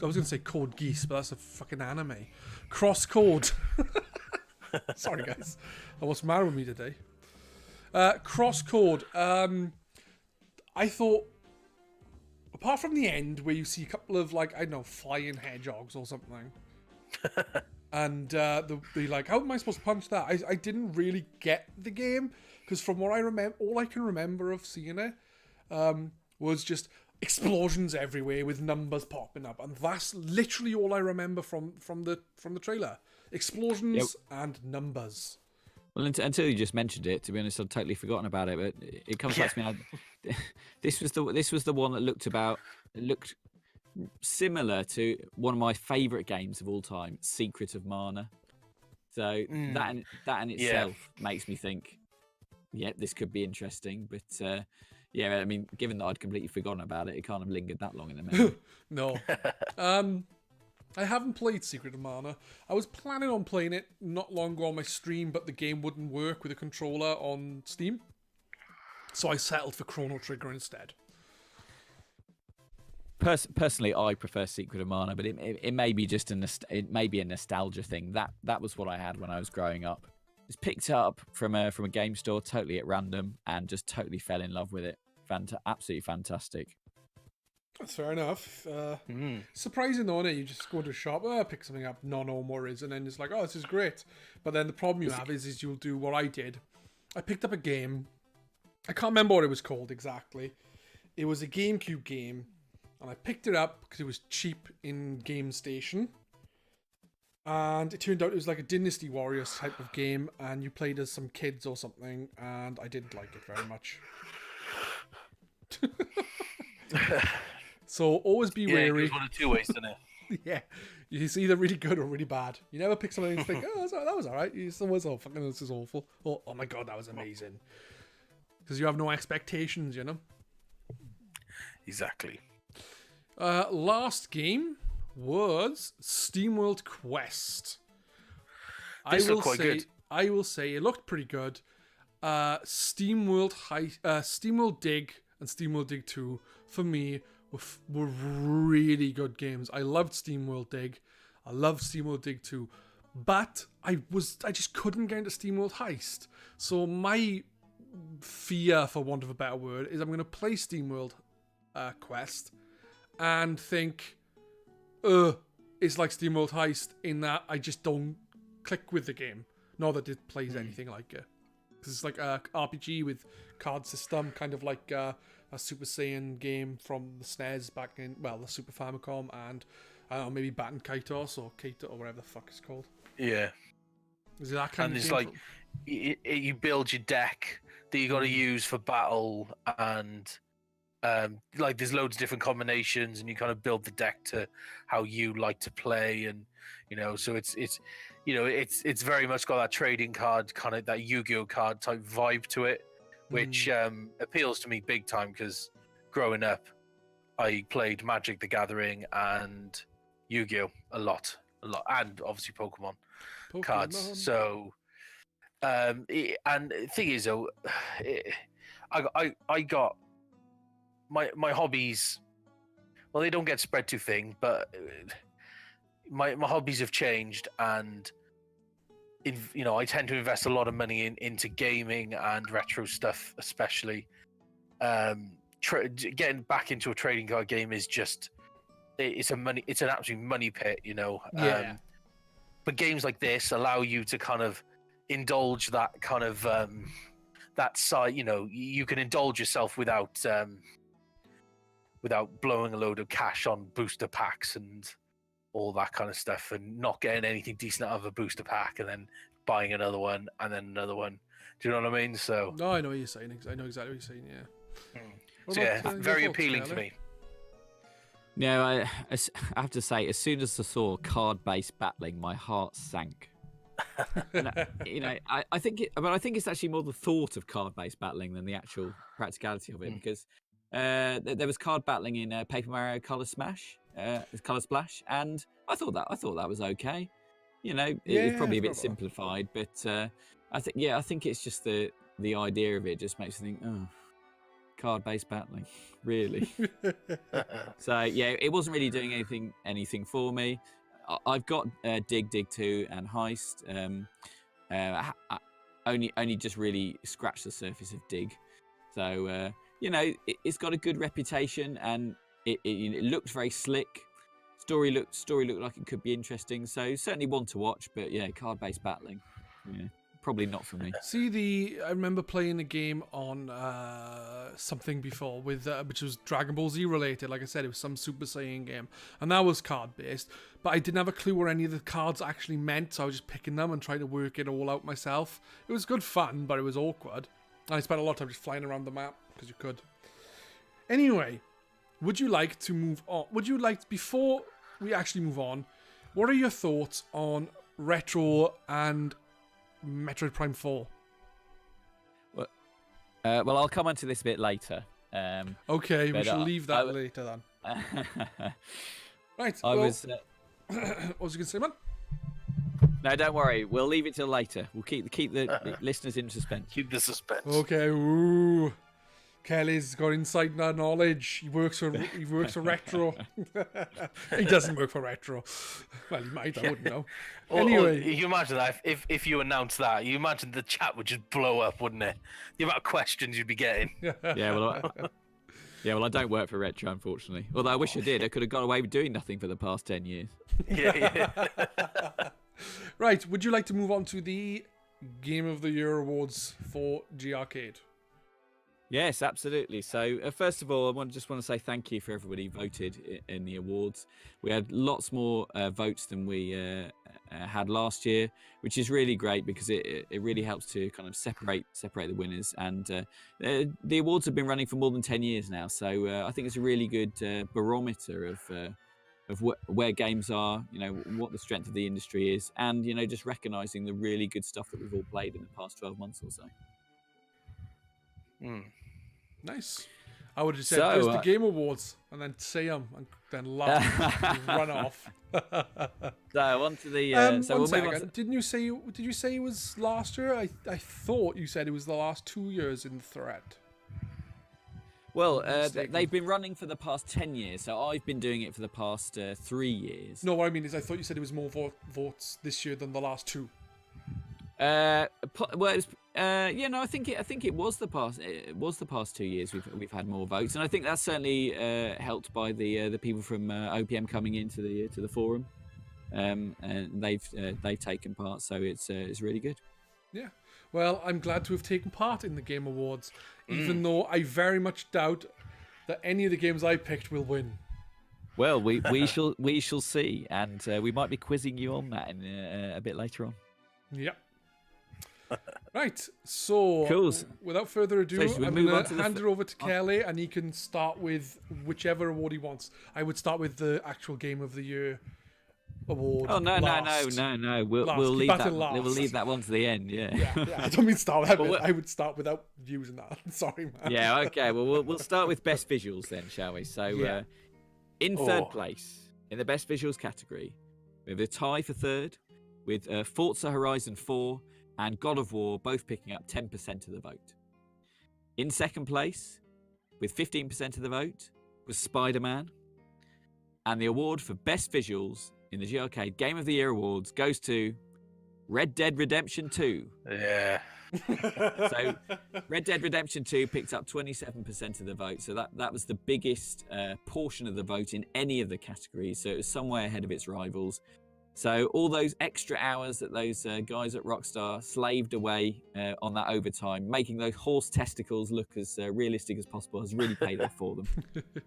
I was going to say Code Geass, but that's a fucking anime. Crosscode. Sorry, guys. What's the matter with me today? Crosscode. I thought, apart from the end where you see a couple of flying hedgehogs or something, and they'll be like, how am I supposed to punch that? I didn't really get the game, because from what I remember, all I can remember of seeing it was just explosions everywhere with numbers popping up, and that's literally all I remember from the trailer. Explosions and numbers. Well, until you just mentioned it, to be honest, I'd totally forgotten about it. But it comes back to me. This was the one that looked similar to one of my favourite games of all time, Secret of Mana. So that in itself makes me think, this could be interesting. But I mean, given that I'd completely forgotten about it, it can't have lingered that long in the memory. No. I haven't played Secret of Mana. I was planning on playing it not long ago on my stream, but the game wouldn't work with a controller on Steam. So I settled for Chrono Trigger instead. Personally, I prefer Secret of Mana, but it may be just it may be a nostalgia thing. That was what I had when I was growing up. Just picked it up from a game store totally at random and just totally fell in love with it. Absolutely fantastic. That's fair enough. Surprising though, isn't it? You just go to a shop, pick something up, no worries, and then it's like, oh, this is great. But then the problem you have is you'll do what I did. I picked up a game. I can't remember what it was called exactly. It was a GameCube game, and I picked it up because it was cheap in Game Station. And it turned out it was like a Dynasty Warriors type of game, and you played as some kids or something, and I didn't like it very much. So always be wary. It goes one of two ways, doesn't it? It's either really good or really bad. You never pick something and think, oh, that was all right. You always, oh, fucking, this is awful. Oh my God, that was amazing. Because you have no expectations, you know? Exactly. Last game was SteamWorld Quest. This looked quite good. I will say it looked pretty good. SteamWorld Dig and SteamWorld Dig 2 for me were really good games. I loved SteamWorld Dig. I loved SteamWorld Dig 2, but I just couldn't get into SteamWorld Heist. So my fear, for want of a better word, is I'm going to play SteamWorld Quest and think, it's like SteamWorld Heist in that I just don't click with the game. Not that it plays anything like it. Because it's like a RPG with card system, kind of like a Super Saiyan game from the SNES back in, well, the Super Famicom, and I don't know, maybe Batten Kaitos or Kaito or whatever the fuck it's called. Yeah. Is it that kind and of it's game? like you build your deck that you got to use for battle, and like there's loads of different combinations, and you kind of build the deck to how you like to play, and so it's very much got that trading card, kind of that Yu-Gi-Oh card type vibe to it, which appeals to me big time, because growing up I played Magic the Gathering and Yu-Gi-Oh a lot, and obviously Pokemon cards. So and the thing is though, I got my hobbies, well, they don't get spread too thin, but my hobbies have changed, and I tend to invest a lot of money into gaming and retro stuff, especially. Getting back into a trading card game is just it's an absolute money pit, Yeah. But games like this allow you to kind of indulge that kind of that side. You can indulge yourself without blowing a load of cash on booster packs and all that kind of stuff, and not getting anything decent out of a booster pack, and then buying another one and then another one. Do you know what I mean? So No, I know what you're saying. I know exactly what you're saying. Yeah. What So about, yeah, your very thoughts, appealing to Charlie? me. No, I have to say, as soon as I saw card-based battling, my heart sank. And, I think it's actually more the thought of card-based battling than the actual practicality of it, because there was card battling in Paper Mario Color Splash, and I thought that was okay. It's probably a bit simplified, but I think it's just the idea of it just makes you think, oh, card-based battling, really? So yeah, it wasn't really doing anything for me. I've got Dig 2 and Heist. I only just really scratched the surface of Dig. So it's got a good reputation, and it looked very slick. Story looked like it could be interesting. So certainly one to watch. But yeah, card-based battling, probably not for me. See, I remember playing a game on something before with which was Dragon Ball Z related. Like I said, it was some Super Saiyan game, and that was card based. But I didn't have a clue what any of the cards actually meant, so I was just picking them and trying to work it all out myself. It was good fun, but it was awkward. And I spent a lot of time just flying around the map because you could. Anyway, would you like to move on? Before we actually move on, what are your thoughts on Retro and Metroid Prime 4? Well, I'll come on to this a bit later. Okay, we shall leave that later then. Right. What was you going to say, man? No, don't worry. We'll leave it till later. We'll keep the listeners in suspense. Keep the suspense. Okay. Ooh. Kelly's got inside knowledge. He works for Retro. He doesn't work for Retro. Well, he might. I wouldn't know. Anyway, you imagine that if you announce that, you imagine the chat would just blow up, wouldn't it? The amount of questions you'd be getting. Well, I don't work for Retro, unfortunately. Although I wish I did. I could have got away with doing nothing for the past 10 years. Yeah. Right. Would you like to move on to the Game of the Year awards for GRcade? Yes, absolutely. So first of all, I just want to say thank you for everybody who voted in the awards. We had lots more votes than we had last year, which is really great because it really helps to kind of separate the winners. And the awards have been running for more than 10 years now, so I think it's a really good barometer of where games are, what the strength of the industry is, and just recognizing the really good stuff that we've all played in the past 12 months or so. Nice. I would have said there's the Game Awards, and then say them, and then laugh and run off. So on to the. So one we'll move on second. Did you say it was last year? I thought you said it was the last 2 years in the thread. Well, they've been running for the past 10 years, so I've been doing it for the past 3 years. No, what I mean is I thought you said it was more votes this year than the last 2. Well, it was, no, I think it was the past. It was the past 2 years we've had more votes, and I think that's certainly helped by the people from OPM coming into the forum, and they've taken part, so it's really good. Yeah. Well, I'm glad to have taken part in the Game Awards, even though I very much doubt that any of the games I picked will win. Well, we shall see, and we might be quizzing you on that in a bit later on. Yep. Right, so cool. Without further ado, So I'm going to hand it over to Kelly, and he can start with whichever award he wants. I would start with the actual Game of the Year award. Oh no! We'll leave that. Last. We'll leave that one to the end. Yeah. I don't mean start with that. I would start without using that. Sorry, man. Yeah. Okay. Well, we'll start with best visuals then, shall we? So, in third place in the best visuals category, we have a tie for third with Forza Horizon 4 and God of War both picking up 10% of the vote. In second place, with 15% of the vote, was Spider-Man. And the award for best visuals in the GRcade Game of the Year Awards goes to Red Dead Redemption 2. Yeah. So Red Dead Redemption 2 picked up 27% of the vote. So that was the biggest portion of the vote in any of the categories. So it was somewhere ahead of its rivals. So all those extra hours that those guys at Rockstar slaved away on that overtime, making those horse testicles look as realistic as possible, has really paid off for them.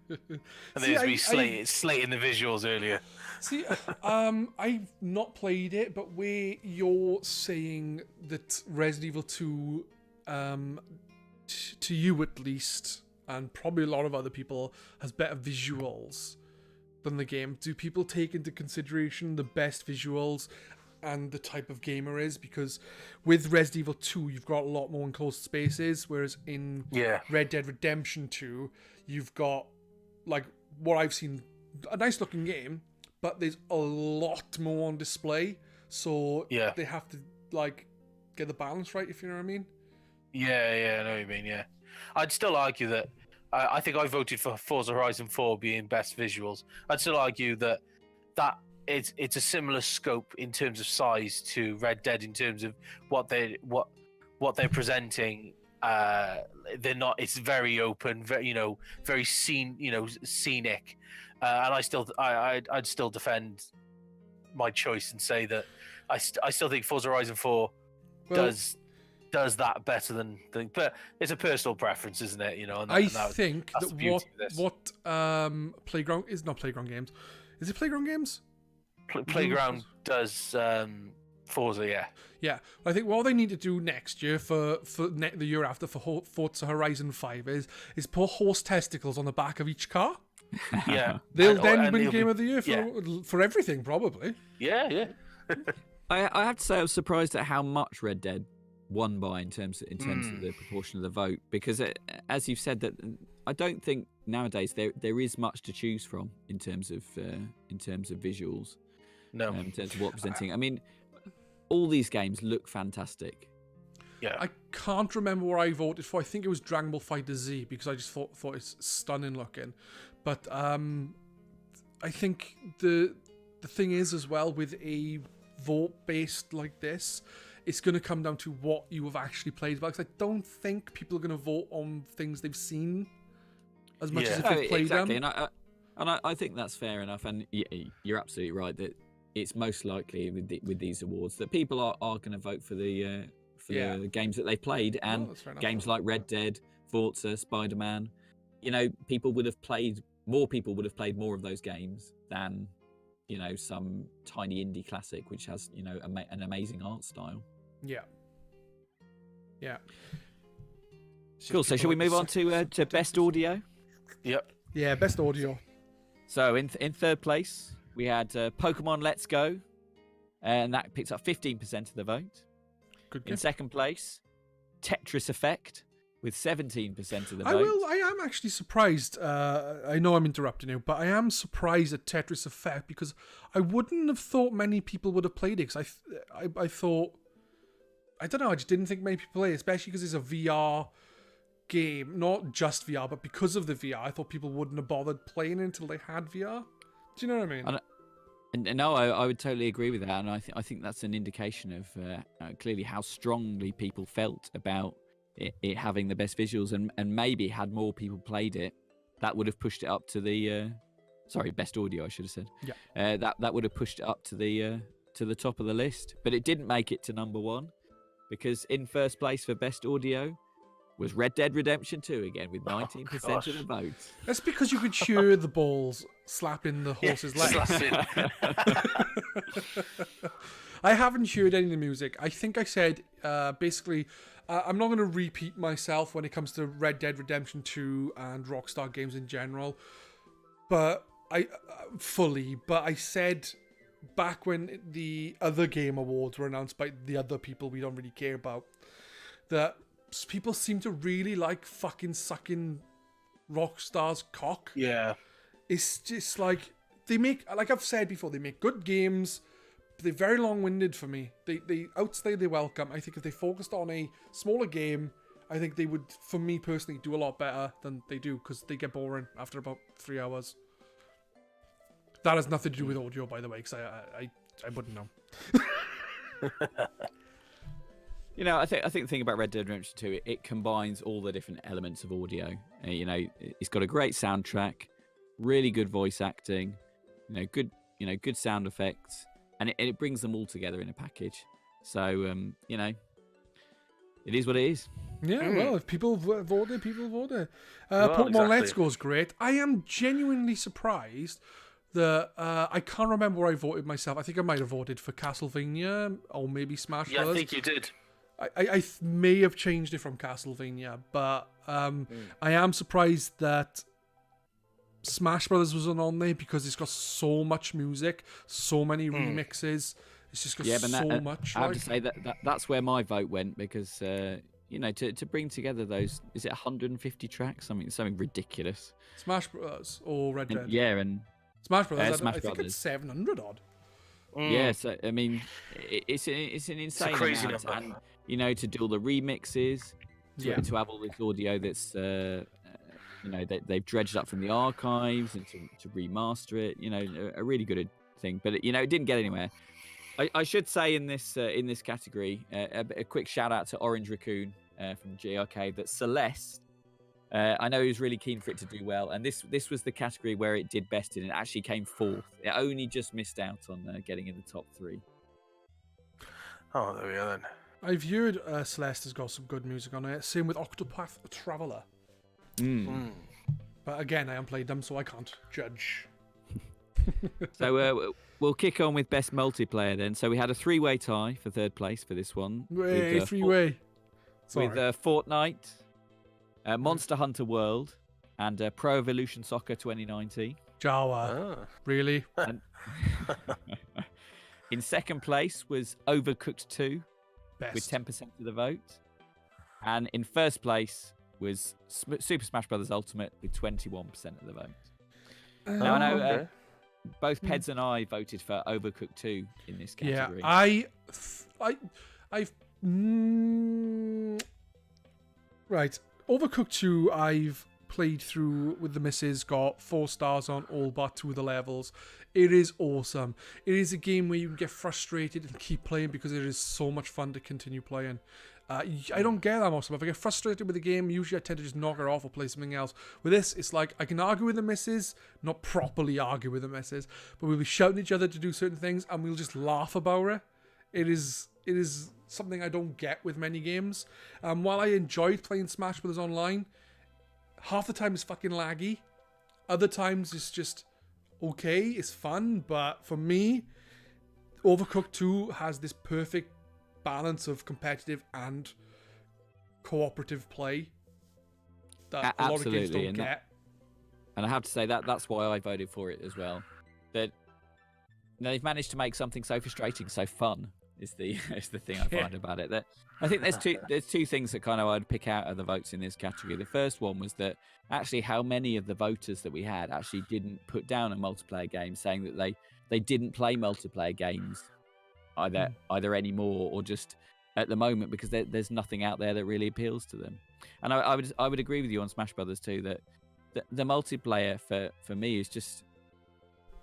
And there's me slating the visuals earlier. See, I've not played it, but where you're saying that Resident Evil 2, to you at least, and probably a lot of other people, has better visuals than the game. Do people take into consideration the best visuals and the type of gamer is? Because with Resident Evil 2, you've got a lot more enclosed spaces, whereas in Red Dead Redemption 2, you've got, like, what I've seen, a nice looking game, but there's a lot more on display, so they have to, like, get the balance right, if you know what I mean. Yeah, I know what you mean, yeah. I'd still argue that I think I voted for Forza Horizon 4 being best visuals. I'd still argue that it's a similar scope in terms of size to Red Dead in terms of what they're presenting. They're not. It's very open, very scenic. And I'd still defend my choice and say that I still think Forza Horizon 4 does that better than but it's a personal preference, isn't it? I think that what Playground is not Playground Games. Is it Playground Games? Playground does Forza, yeah. I think what they need to do next year for the year after for Forza Horizon 5 is put horse testicles on the back of each car. Yeah, they'll then win Game of the Year for everything, probably. Yeah. I have to say I was surprised at how much Red Dead won by in terms of the proportion of the vote, because as you've said, that I don't think nowadays there is much to choose from in terms of visuals. No, in terms of what presenting. I mean, all these games look fantastic. Yeah, I can't remember where I voted for. I think it was Dragon Ball FighterZ, because I just thought it's stunning looking. But I think the thing is as well with a vote based like this, it's going to come down to what you have actually played. Because I don't think people are going to vote on things they've seen as much as if they've played them. And I think that's fair enough. And you're absolutely right that it's most likely with these awards that people are going to vote for the games that they've played, and games like Red Dead, Forza, Spider-Man. People would have played more of those games than some tiny indie classic which has an amazing art style. Yeah. Cool. So shall we move on to best audio? Yep. Yeah, best audio. So in third place we had Pokemon Let's Go, and that picked up 15% of the vote. Good game. In second place, Tetris Effect with 17% of the vote. I am actually surprised. I know I'm interrupting you, but I am surprised at Tetris Effect because I wouldn't have thought many people would have played it. Because I thought, I don't know, I just didn't think many people play it, especially because it's a VR game, not just VR, but because of the VR, I thought people wouldn't have bothered playing it until they had VR. Do you know what I mean? And no, I would totally agree with that, and I think that's an indication of clearly how strongly people felt about it having the best visuals, and maybe had more people played it, that would have pushed it up to the best audio, I should have said. Yeah. That would have pushed it up to the top of the list, but it didn't make it to number one, because in first place for best audio was Red Dead Redemption 2 again with 19% of the vote. That's because you could hear the balls slapping the horse's legs. I haven't heard any of the music. I think I said, basically, I'm not going to repeat myself when it comes to Red Dead Redemption 2 and Rockstar games in general, but I said back when the other game awards were announced by the other people we don't really care about, that people seem to really like fucking sucking Rockstar's cock. Yeah. It's just like, they make, like I've said before, they make good games, but they're very long-winded for me. They outstay their welcome. I think if they focused on a smaller game, I think they would, for me personally, do a lot better than they do, because they get boring after about 3 hours. That has nothing to do with audio, by the way, because I wouldn't know. You know, I think the thing about Red Dead Redemption 2, it combines all the different elements of audio. It's got a great soundtrack, really good voice acting, good sound effects, and it brings them all together in a package. So, it is what it is. Yeah, well, if people voted, people voted. Well, Pokemon exactly. Let's Go is great. I am genuinely surprised that I can't remember where I voted myself. I think I might have voted for Castlevania or maybe Smash Yeah, Bros. I think you did. I may have changed it from Castlevania, but I am surprised that Smash Brothers wasn't on there, because it's got so much music, so many remixes. It's just got so much. I have to say that's where my vote went, because to bring together those, is it 150 tracks? Something ridiculous. Smash Brothers or Red Dead? And Smash Brothers. Smash I think Brothers. it's 700 odd. Yeah, so I mean, it's an insane crazy amount, number. and to do all the remixes, to have all this audio that's they've dredged up from the archives, and to remaster it, a really good thing. But it didn't get anywhere. I should say in this category, a quick shout out to Orange Raccoon from GRcade, that Celeste. I know he was really keen for it to do well, and this was the category where it did best in. It actually came fourth. It only just missed out on getting in the top 3. Oh, there we are then. I've heard Celeste has got some good music on it. Same with Octopath Traveler. But again, I haven't played them, so I can't judge. So we'll kick on with best multiplayer then. So we had a 3-way tie for third place for this one. Way, 3-way. With Fortnite, Monster Hunter World, and Pro Evolution Soccer 2019. Jawa. Really? In second place was Overcooked 2 Best. with 10% of the vote. And in first place was Super Smash Bros. Ultimate with 21% of the vote. Now, I know both Pedz and I voted for Overcooked 2 in this category. Yeah, right. Overcooked 2, I've played through with the missus, got 4 stars on all but 2 of the levels. It is awesome. It is a game where you can get frustrated and keep playing, because it is so much fun to continue playing. I don't get that most of it. If I get frustrated with the game, usually I tend to just knock it off or play something else. With this, it's like I can argue with the missus, not properly argue with the missus, but we'll be shouting at each other to do certain things, and we'll just laugh about it. It is something I don't get with many games. While I enjoyed playing Smash Bros. Online, half the time it's fucking laggy. Other times it's just okay, it's fun, but for me, Overcooked 2 has this perfect balance of competitive and cooperative play that a lot of games don't get. And I have to say that's why I voted for it as well. That they've managed to make something so frustrating so fun. Is the thing I find about it. That I think there's two things that kind of I'd pick out of the votes in this category. The first one was that actually how many of the voters that we had actually didn't put down a multiplayer game, saying that they didn't play multiplayer games either anymore or just at the moment because there's nothing out there that really appeals to them. And I would agree with you on Smash Brothers too that the multiplayer for me is just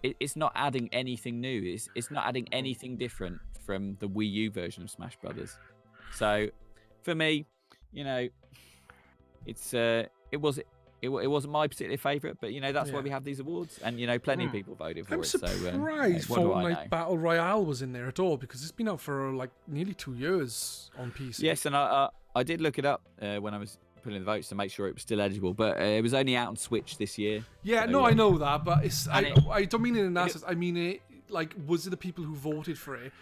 it's not adding anything new. It's not adding anything different from the Wii U version of Smash Brothers. So for me, it wasn't my particular favourite, but that's why we have these awards, and plenty of people voted for I'm it. surprised Fortnite Battle Royale was in there at all because it's been out for like nearly 2 years on PC. Yes, and I did look it up when I was putting the votes to make sure it was still eligible, but it was only out on Switch this year. Yeah, so, I know that, but I don't mean it in analysis. I mean it like, was it the people who voted for it,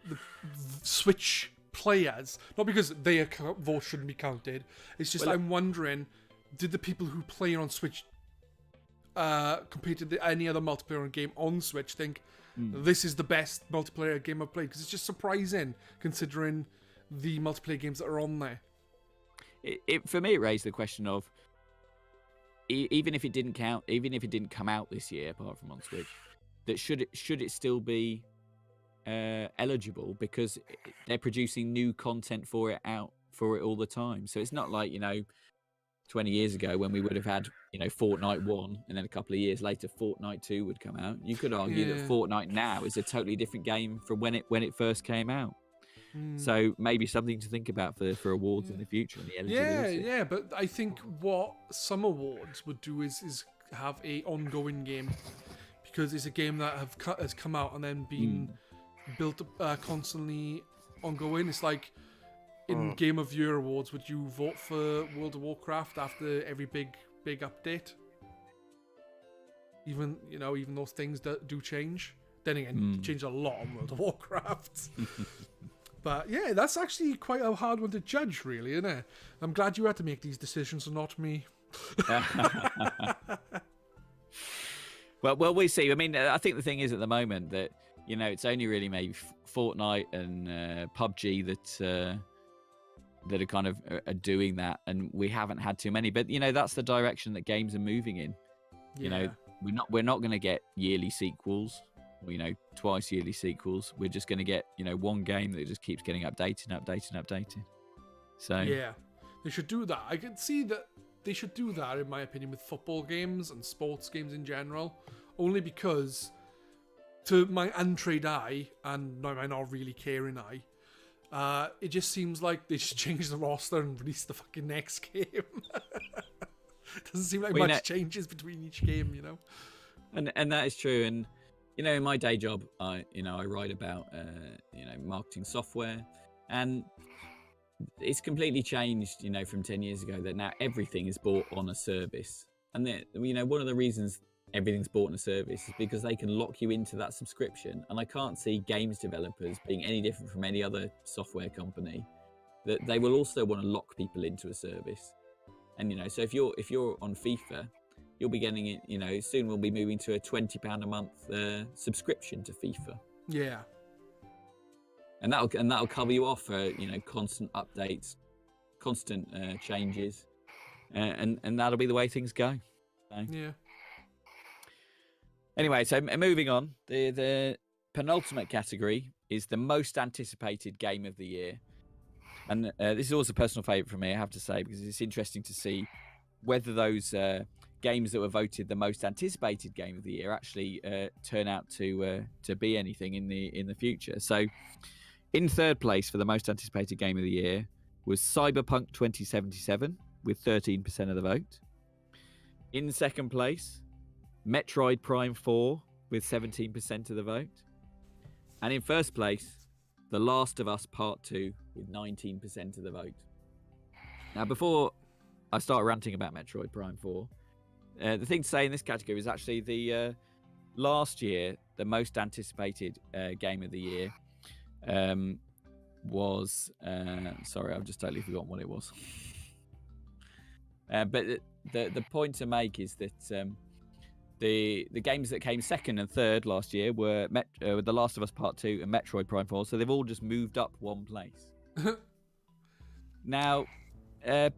the Switch players? Not because their vote shouldn't be counted. It's just I'm wondering, did the people who play on Switch compared to any other multiplayer game on Switch think this is the best multiplayer game I've played? Because it's just surprising considering the multiplayer games that are on there. For me, it raised the question of even if it didn't come out this year, apart from on Switch, that should it still be eligible because they're producing new content for it all the time. So it's not like 20 years ago when we would have had Fortnite 1 and then a couple of years later Fortnite 2 would come out. You could argue that Fortnite now is a totally different game from when it first came out. So maybe something to think about for awards in the future. And the eligibility. Yeah, but I think what some awards would do is have a ongoing game, because it's a game that has come out and then been built constantly ongoing. It's like in Game of Year awards, would you vote for World of Warcraft after every big update? Even those things that do change. Then again, changed a lot on World of Warcraft. But yeah, that's actually quite a hard one to judge, really, isn't it? I'm glad you had to make these decisions and not me. Well, we'll see. I mean, I think the thing is at the moment that it's only really maybe Fortnite and PUBG that are kind of are doing that, and we haven't had too many. But that's the direction that games are moving in. We're not going to get yearly sequels. Or, twice yearly sequels. We're just going to get one game that just keeps getting updated. So yeah, they should do that. I can see that they should do that, in my opinion, with football games and sports games in general. Only because, to my untrained eye and my not really caring eye, it just seems like they just change the roster and release the fucking next game. Doesn't seem like much changes between each game, And that is true. And in my day job, I write about marketing software, and it's completely changed, from 10 years ago, that now everything is bought on a service. And one of the reasons everything's bought on a service is because they can lock you into that subscription. And I can't see games developers being any different from any other software company, that they will also want to lock people into a service. And so if you're on FIFA, you'll be getting it, soon we'll be moving to a £20 a month subscription to FIFA. Yeah. And that'll cover you off for, constant updates, constant changes. And that'll be the way things go. So. Yeah. Anyway, so moving on, the penultimate category is the most anticipated game of the year. And this is also a personal favourite for me, I have to say, because it's interesting to see whether those games that were voted the most anticipated game of the year actually turn out to be anything in the future. So, in third place for the most anticipated game of the year was Cyberpunk 2077 with 13% of the vote. In second place, Metroid Prime 4 with 17% of the vote. And in first place, The Last of Us Part 2 with 19% of the vote. Now, before I start ranting about Metroid Prime 4, the thing to say in this category is actually the last year, the most anticipated game of the year was... sorry, I've just totally forgotten what it was. But the point to make is that The games that came second and third last year were The Last of Us Part 2 and Metroid Prime 4, so they've all just moved up one place. Now,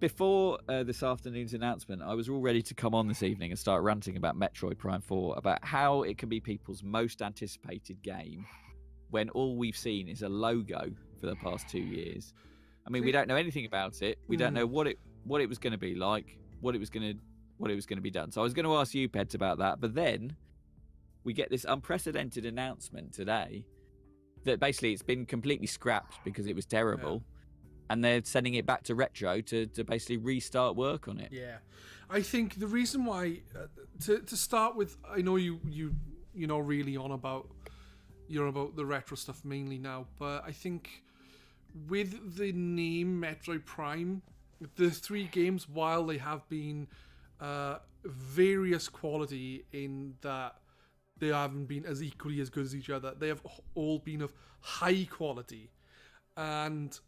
before this afternoon's announcement, I was all ready to come on this evening and start ranting about Metroid Prime 4, about how it can be people's most anticipated game when all we've seen is a logo for the past 2 years. I mean, we don't know anything about it. We don't know what it was going to be like, what it was going to be done. So I was going to ask you, Pedz, about that, but then we get this unprecedented announcement today that basically it's been completely scrapped because it was terrible. Yeah. And they're sending it back to Retro to basically restart work on it. Yeah, I think the reason why, to start with, I know you know really on about the retro stuff mainly now, but I think with the name Metroid Prime, the 3 games, while they have been various quality in that they haven't been as equally as good as each other, they have all been of high quality, and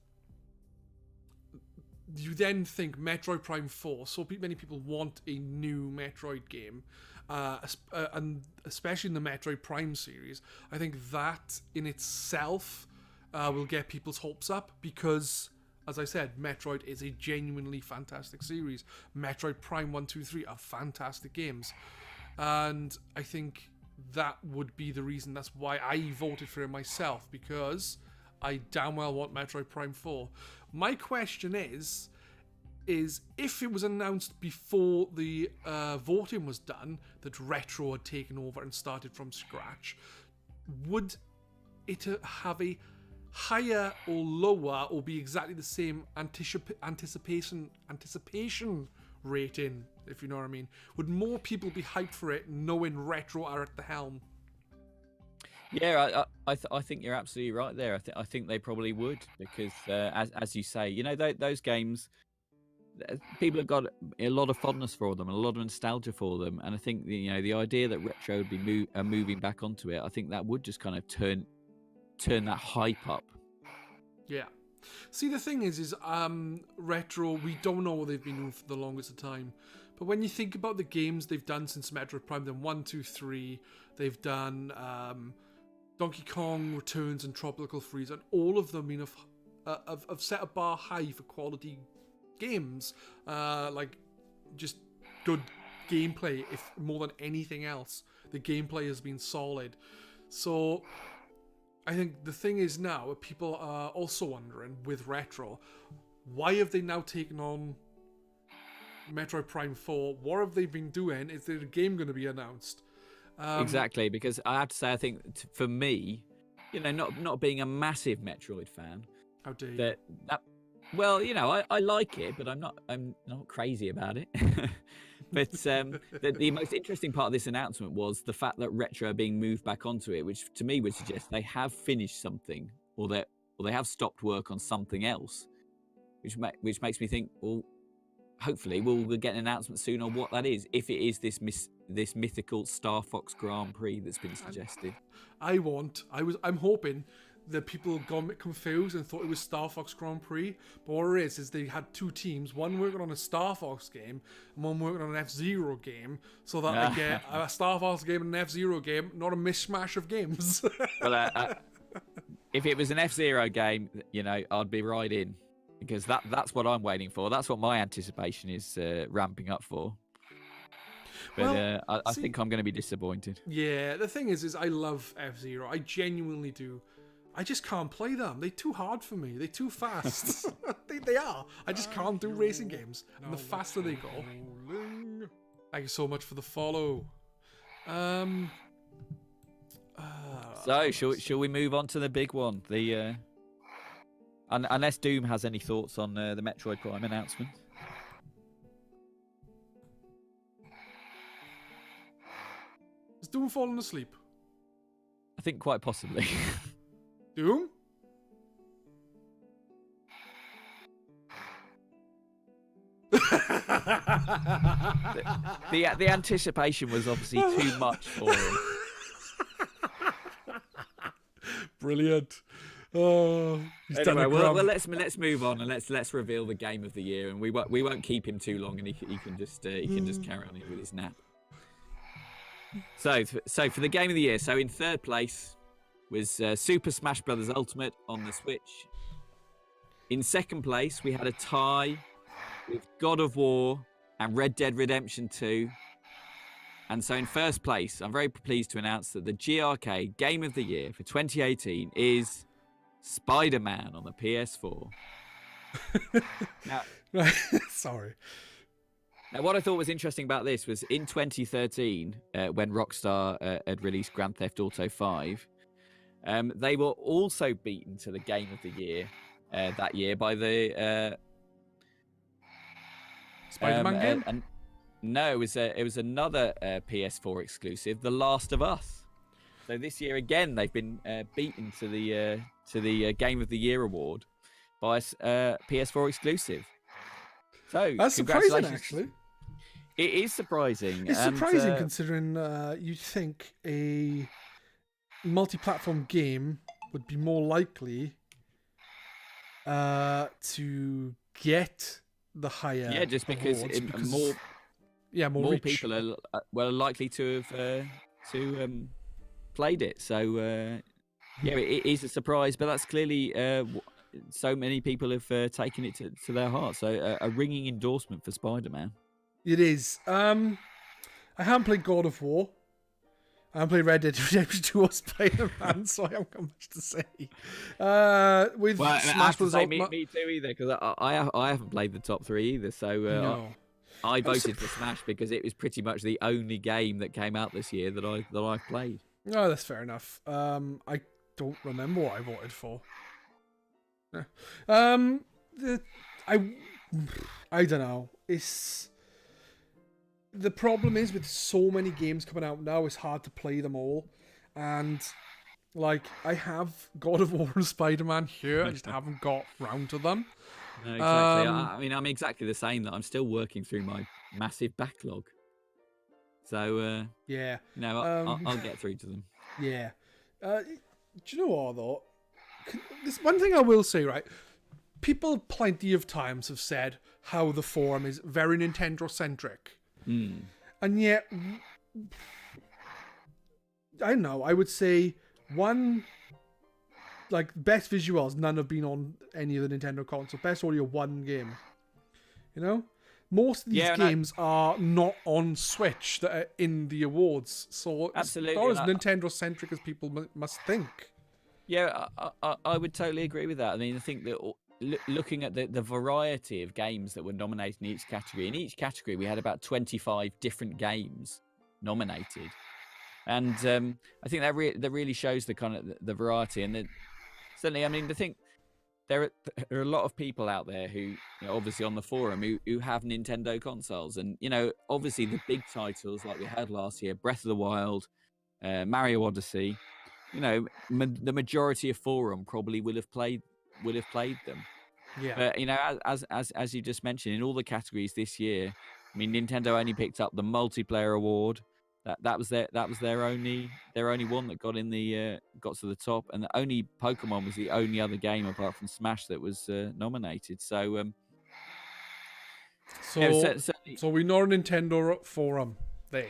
you then think Metroid Prime 4, so many people want a new Metroid game, and especially in the Metroid Prime series. I think that in itself will get people's hopes up because, as I said, Metroid is a genuinely fantastic series. Metroid Prime 1, 2, 3 are fantastic games, and I think that would be the reason. That's why I voted for it myself, because I damn well want Metroid Prime 4. My question is if it was announced before the voting was done that Retro had taken over and started from scratch, would it have a higher or lower or be exactly the same anticipation rating, if you know what I mean? Would more people be hyped for it knowing Retro are at the helm? Yeah, I think you're absolutely right there. I think they probably would, because as you say, you know, those games, people have got a lot of fondness for them and a lot of nostalgia for them, and I think the idea that Retro would be moving back onto it, I think that would just kind of turn that hype up. Yeah. See, the thing is Retro, we don't know what they've been doing for the longest of time, but when you think about the games they've done since Metroid Prime, then 1, 2, 3, they've done Donkey Kong Returns and Tropical Freeze, and all of them have set a bar high for quality games, like just good gameplay. If more than anything else, the gameplay has been solid. So I think the thing is now, people are also wondering with Retro, why have they now taken on Metroid Prime 4? What have they been doing? Is there a game going to be announced? Exactly, because I have to say, I think for me, not being a massive Metroid fan, how dare you? Well, I like it, but I'm not crazy about it. But the most interesting part of this announcement was the fact that Retro are being moved back onto it, which to me would suggest they have finished something, or they have stopped work on something else, which makes me think, well, hopefully we'll get an announcement soon on what that is, if it is this mythical Star Fox Grand Prix that's been suggested. I'm hoping that people got confused and thought it was Star Fox Grand Prix, but what it is they had 2 teams, one working on a Star Fox game and one working on an F-Zero game, so that they get a Star Fox game and an F-Zero game, not a mishmash of games. Well, if it was an F-Zero game, I'd be right in, because that's what I'm waiting for. That's what my anticipation is ramping up for. But I think I'm going to be disappointed. Yeah, the thing is I love F-Zero. I genuinely do. I just can't play them. They're too hard for me. They're too fast. they are. I just can't do racing games. And the faster they go. Thank you so much for the follow. So, shall we move on to the big one? Unless Doom has any thoughts on the Metroid Prime announcement. Is Doom falling asleep? I think quite possibly. Doom? the anticipation was obviously too much for him. Brilliant. Oh, anyway, well, let's move on and let's reveal the game of the year, and we won't keep him too long, and he can just carry on with his nap. So for the game of the year, so in third place was Super Smash Bros. Ultimate on the Switch. In second place, we had a tie with God of War and Red Dead Redemption 2. And so in first place, I'm very pleased to announce that the GRcade Game of the Year for 2018 is Spider-Man on the PS4. Now, Sorry. Now, what I thought was interesting about this was in 2013, when Rockstar had released Grand Theft Auto 5, they were also beaten to the Game of the Year that year by the Spider-Man game? No, it was another PS4 exclusive, The Last of Us. So this year again, they've been beaten to the Game of the Year award by a PS4 exclusive. So That's surprising, actually. It is surprising. It's surprising considering you'd think a multi-platform game would be more likely to get the higher just because, awards more people are likely to have played it. So it is a surprise, but that's clearly so many people have taken it to their heart. So a ringing endorsement for Spider-Man. It is. I haven't played God of War. I haven't played Red Dead Redemption 2 or Spider-Man, so I haven't got much to say. With Smash Bros. Me too either, because I haven't played the top three either. So no. I voted for Smash because it was pretty much the only game that came out this year that I've played. Oh, that's fair enough. I don't remember what I voted for. I don't know. The problem is with so many games coming out now, it's hard to play them all. And like I have God of War and Spider-Man here, I just haven't got round to them. No, exactly. I mean, I'm exactly the same. That I'm still working through my massive backlog. So yeah, I'll get through to them. Yeah. Do you know what though? This one thing I will say, right? People plenty of times have said how the forum is very Nintendo centric. And yet, I don't know, I would say best visuals, none have been on any of the Nintendo console. Best audio, one game. You know? Most of these games are not on Switch that are in the awards. So absolutely, it's not as Nintendo centric as people must think. Yeah, I would totally agree with that. I mean, I think that looking at the variety of games that were nominated in each category, we had about 25 different games nominated, and I think that really shows the kind of the variety. And certainly, I mean, I think there are a lot of people out there who, obviously on the forum, who have Nintendo consoles, and obviously the big titles like we had last year, Breath of the Wild, Mario Odyssey. The majority of forum probably will have played them. Yeah. But as you just mentioned, in all the categories this year, I mean, Nintendo only picked up the multiplayer award. That was their only one that got to the top, and only Pokemon was the only other game apart from Smash that was nominated. So so we know Nintendo forum. No,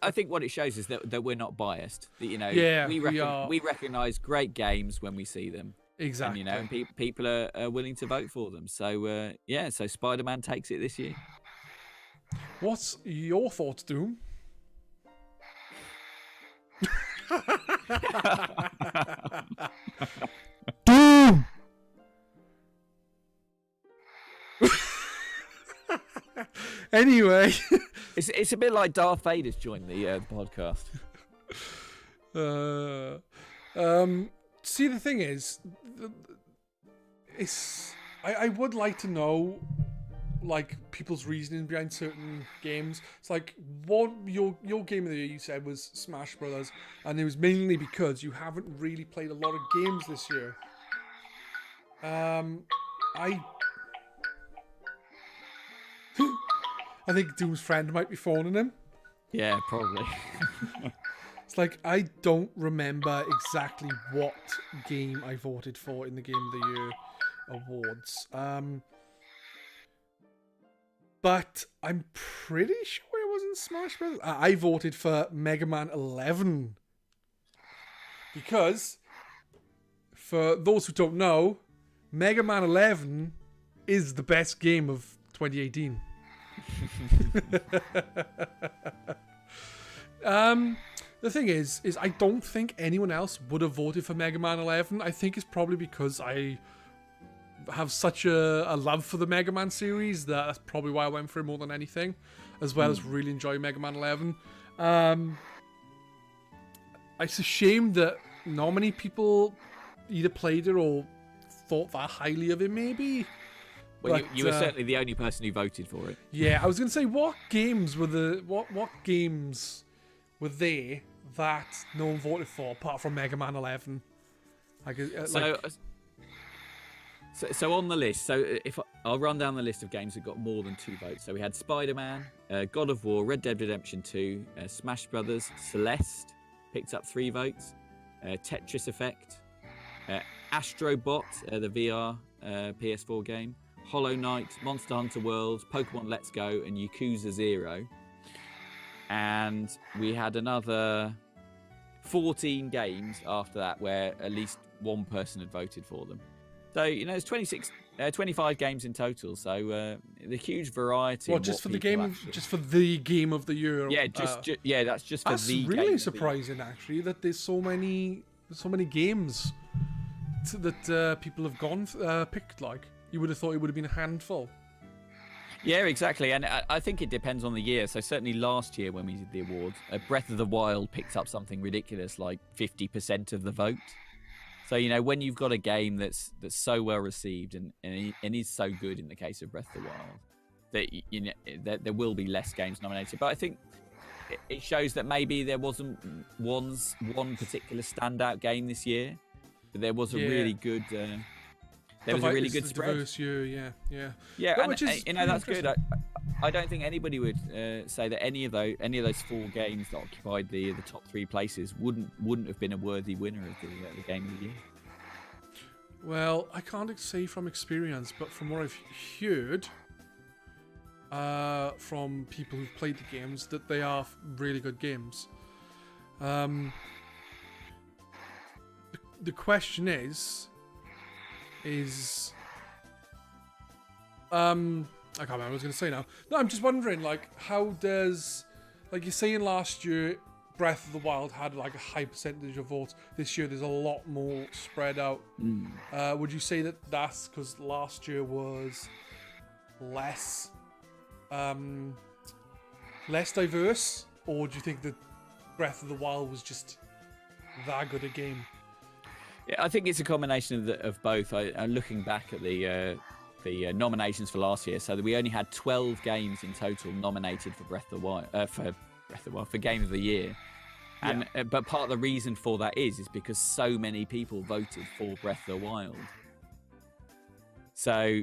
I think what it shows is that we're not biased. That we recognise great games when we see them. Exactly. And people are willing to vote for them. So so Spider-Man takes it this year. What's your thoughts, Doom? Doom. Anyway, it's a bit like Darth Vader's joined the podcast. See, the thing is, I would like to know, like, people's reasoning behind certain games. It's like, what your game of the year you said was Smash Brothers, and it was mainly because you haven't really played a lot of games this year. I think Doom's friend might be phoning him. Yeah, probably. It's like, I don't remember exactly what game I voted for in the Game of the Year awards. But I'm pretty sure it wasn't Smash Brothers. I voted for Mega Man 11 because, for those who don't know, Mega Man 11 is the best game of 2018. The thing is I don't think anyone else would have voted for Mega Man 11. I think it's probably because I have such a love for the Mega Man series that's probably why I went for it more than anything, as well as really enjoy Mega Man 11. It's a shame that not many people either played it or thought that highly of it, maybe. Well, But, you were certainly the only person who voted for it. Yeah, I was going to say, what games were what games were there that no one voted for apart from Mega Man 11? So on the list, I'll run down the list of games that got more than 2 votes. So we had Spider-Man, God of War, Red Dead Redemption 2, Smash Brothers, Celeste picked up 3 votes, Tetris Effect, Astro Bot, the VR PS4 game, Hollow Knight, Monster Hunter World, Pokemon Let's Go, and Yakuza 0. And we had another 14 games after that where at least one person had voted for them. So, there's 25 games in total. So the huge variety. Well, just for the game, just for the game of the year. Yeah, that's just for the. That's really surprising, actually, that there's so many games that people have picked. Like, you would have thought it would have been a handful. Yeah, exactly. And I think it depends on the year. So certainly last year when we did the awards, Breath of the Wild picked up something ridiculous, like 50% of the vote. So, when you've got a game that's so well received and is so good in the case of Breath of the Wild, that there will be less games nominated. But I think it shows that maybe there wasn't one particular standout game this year, but there was a really good... There was a really good spread. Diverse year, yeah. Yeah, which is that's good. I don't think anybody would say that any of those 4 games that occupied the top 3 places wouldn't have been a worthy winner of the game of the year. Well, I can't say from experience, but from what I've heard from people who've played the games, that they are really good games. The question is I can't remember what I was going to say now. No, I'm just wondering, how does, you're saying last year Breath of the Wild had a high percentage of votes. This year there's a lot more spread out. Would you say that that's because last year was less diverse, or do you think that Breath of the Wild was just that good a game? Yeah, I think it's a combination of both. Looking back at the nominations for last year, so that we only had 12 games in total nominated for Breath of the Wild, for Game of the Year. And but part of the reason for that is because so many people voted for Breath of the Wild. So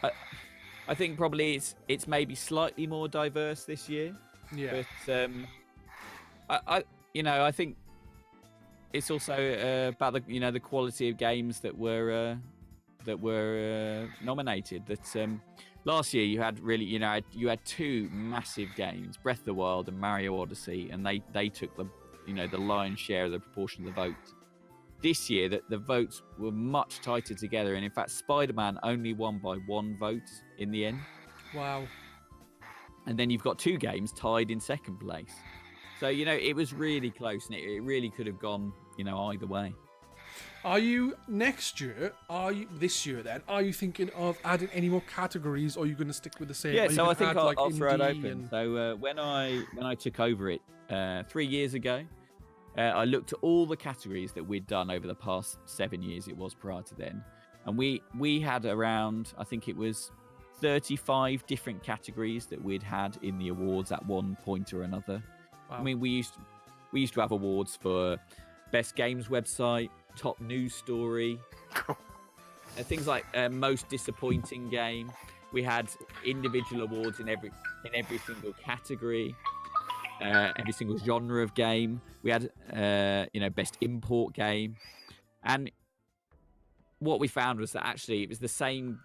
I think probably it's maybe slightly more diverse this year. Yeah. But I think it's also about the quality of games that were nominated. That last year you had really you had 2 massive games, Breath of the Wild and Mario Odyssey, and they took the lion's share of the proportion of the vote. This year the votes were much tighter together, and in fact Spider-Man only won by 1 vote in the end. Wow. And then you've got 2 games tied in second place. So, it was really close, and it really could have gone, either way. Are you this year then? Are you thinking of adding any more categories, or are you going to stick with the same? Yeah, so I think I'll throw it open. So when I took over it 3 years ago, I looked at all the categories that we'd done over the past 7 years. It was prior to then, and we had around, I think it was 35 different categories that we'd had in the awards at one point or another. Wow. I mean, we used to have awards for best games website, top news story, things like most disappointing game. We had individual awards in every single category, every single genre of game. We had best import game, and what we found was that actually it was the same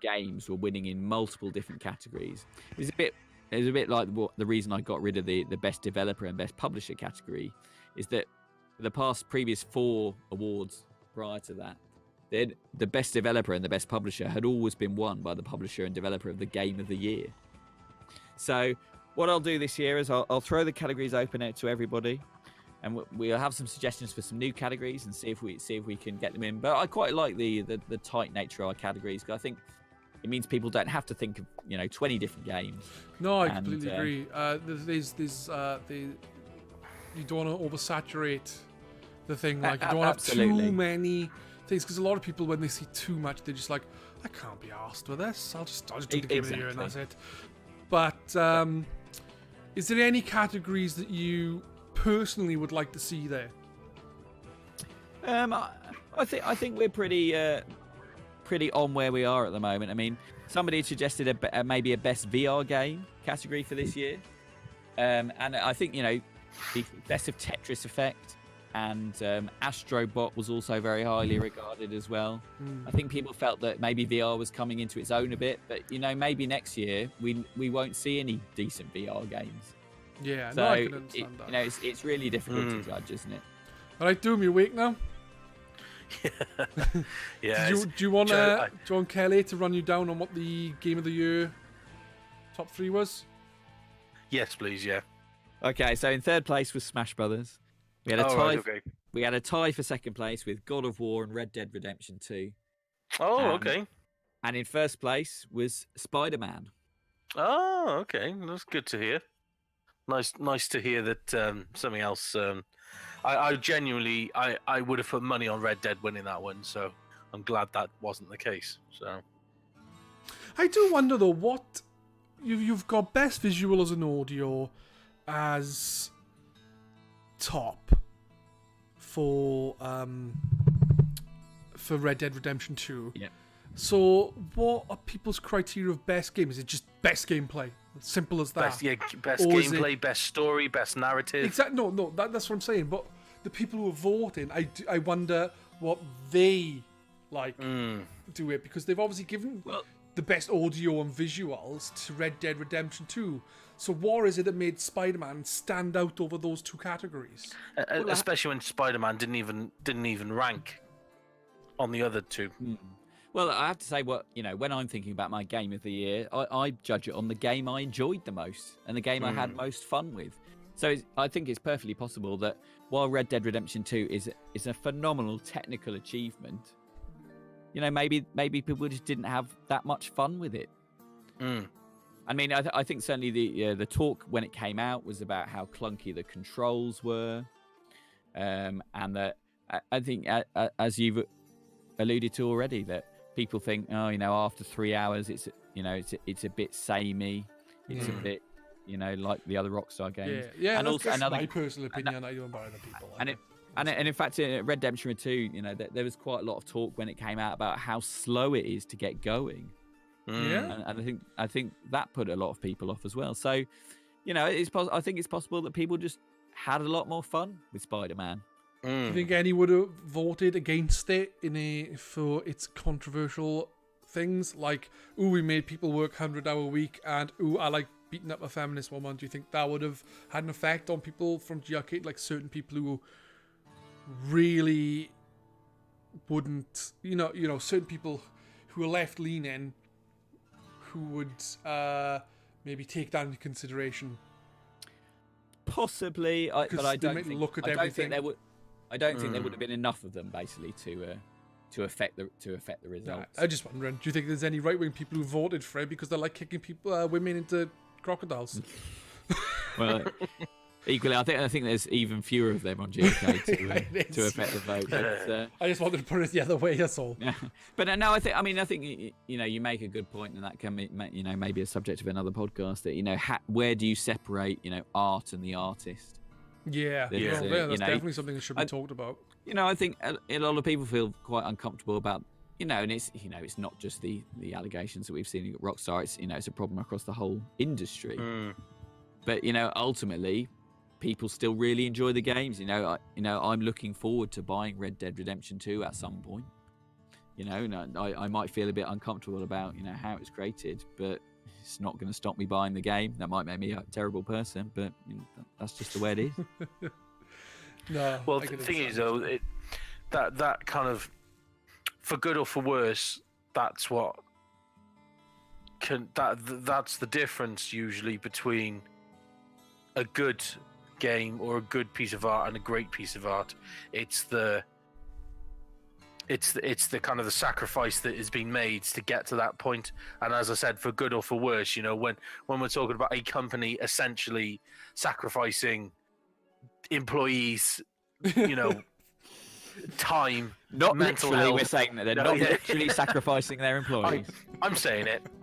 games were winning in multiple different categories. It it's a bit like the reason I got rid of the best developer and best publisher category is that the previous 4 awards prior to that, the best developer and the best publisher had always been won by the publisher and developer of the game of the year. So what I'll do this year is I'll throw the categories open out to everybody, and we'll have some suggestions for some new categories and see if we can get them in. But I quite like the tight nature of our categories, because I think it means people don't have to think of 20 different games. No, I completely agree. You don't want to oversaturate the thing. Like, you don't want to have too many things, because a lot of people, when they see too much, they're just like, I can't be arsed with this. I'll just do the game of the year and that's it. But is there any categories that you personally would like to see there? I think we're pretty on where we are at the moment. I mean, somebody suggested maybe a best VR game category for this year, and I think the best of Tetris Effect and Astrobot was also very highly regarded as well. I think people felt that maybe VR was coming into its own a bit, but maybe next year we won't see any decent VR games. Yeah, so no, I can understand that. It's really difficult to judge, isn't it? All right, Doom, you awake now? Yeah. Do you want Kelly to run you down on what the game of the year top 3 was? Yes, please. Yeah. Okay, so in third place was Smash Brothers. We had a tie. Right, okay. We had a tie for second place with God of War and Red Dead Redemption 2. Oh, okay. And in first place was Spider-Man. Oh, okay. That's good to hear. Nice to hear that something else. I genuinely, I would have put money on Red Dead winning that one, so I'm glad that wasn't the case. So I do wonder though, what you've got best visuals and audio as top for Red Dead Redemption 2. Yeah. So what are people's criteria of best game? Is it just best gameplay? Simple as that. Best gameplay, best story, best narrative. Exactly. No, that's what I'm saying. But the people who are voting, I wonder what they like do it, because they've obviously given the best audio and visuals to Red Dead Redemption 2. So what is it that made Spider-Man stand out over those 2 categories? Especially when Spider-Man didn't even rank on the other 2. Well, I have to say, when I'm thinking about my game of the year, I judge it on the game I enjoyed the most and the game I had most fun with. So I think it's perfectly possible that while Red Dead Redemption 2 is a phenomenal technical achievement, maybe people just didn't have that much fun with it. I mean, I think certainly the talk when it came out was about how clunky the controls were, and that I think as you've alluded to already, that people think, after 3 hours, it's a bit samey, it's a bit, like the other Rockstar games. Yeah, and that's my personal opinion. I don't know about other people. And in fact, in Red Dead Redemption 2, there was quite a lot of talk when it came out about how slow it is to get going. Yeah, and I think that put a lot of people off as well. So, I think it's possible that people just had a lot more fun with Spider-Man. Do you think any would have voted against it for its controversial things like, we made people work 100-hour week, and I like beating up a feminist woman? Do you think that would have had an effect on people from GRcade, like certain people who really wouldn't, certain people who are left-leaning, who would maybe take that into consideration? Possibly, but I don't think. Look at I everything. don't think there would. I don't think there would have been enough of them basically to affect the results. I'm just wondering. Do you think there's any right-wing people who voted for it because they like kicking women into crocodiles? Well, equally, I think there's even fewer of them on GRcade to affect the vote. But, I just wanted to put it the other way. That's all. Yeah. But no, I think you make a good point, and that can be maybe a subject of another podcast. That where do you separate art and the artist? Yeah, that's definitely something that should be talked about. I think a lot of people feel quite uncomfortable about, and it's not just the allegations that we've seen at Rockstar. It's a problem across the whole industry. But ultimately, people still really enjoy the games. I'm looking forward to buying Red Dead Redemption 2 at some point. And I might feel a bit uncomfortable about how it's created, but it's not going to stop me buying the game. That might make me a terrible person, but that's just the way it is. No. Well, the thing is, though, that kind of, for good or for worse, that's the difference usually between a good game or a good piece of art and a great piece of art. It's the kind of the sacrifice that has been made to get to that point. And as I said, for good or for worse, when we're talking about a company essentially sacrificing employees, time, Not mental literally, health. we're saying that they're not literally sacrificing their employees. I'm saying it. He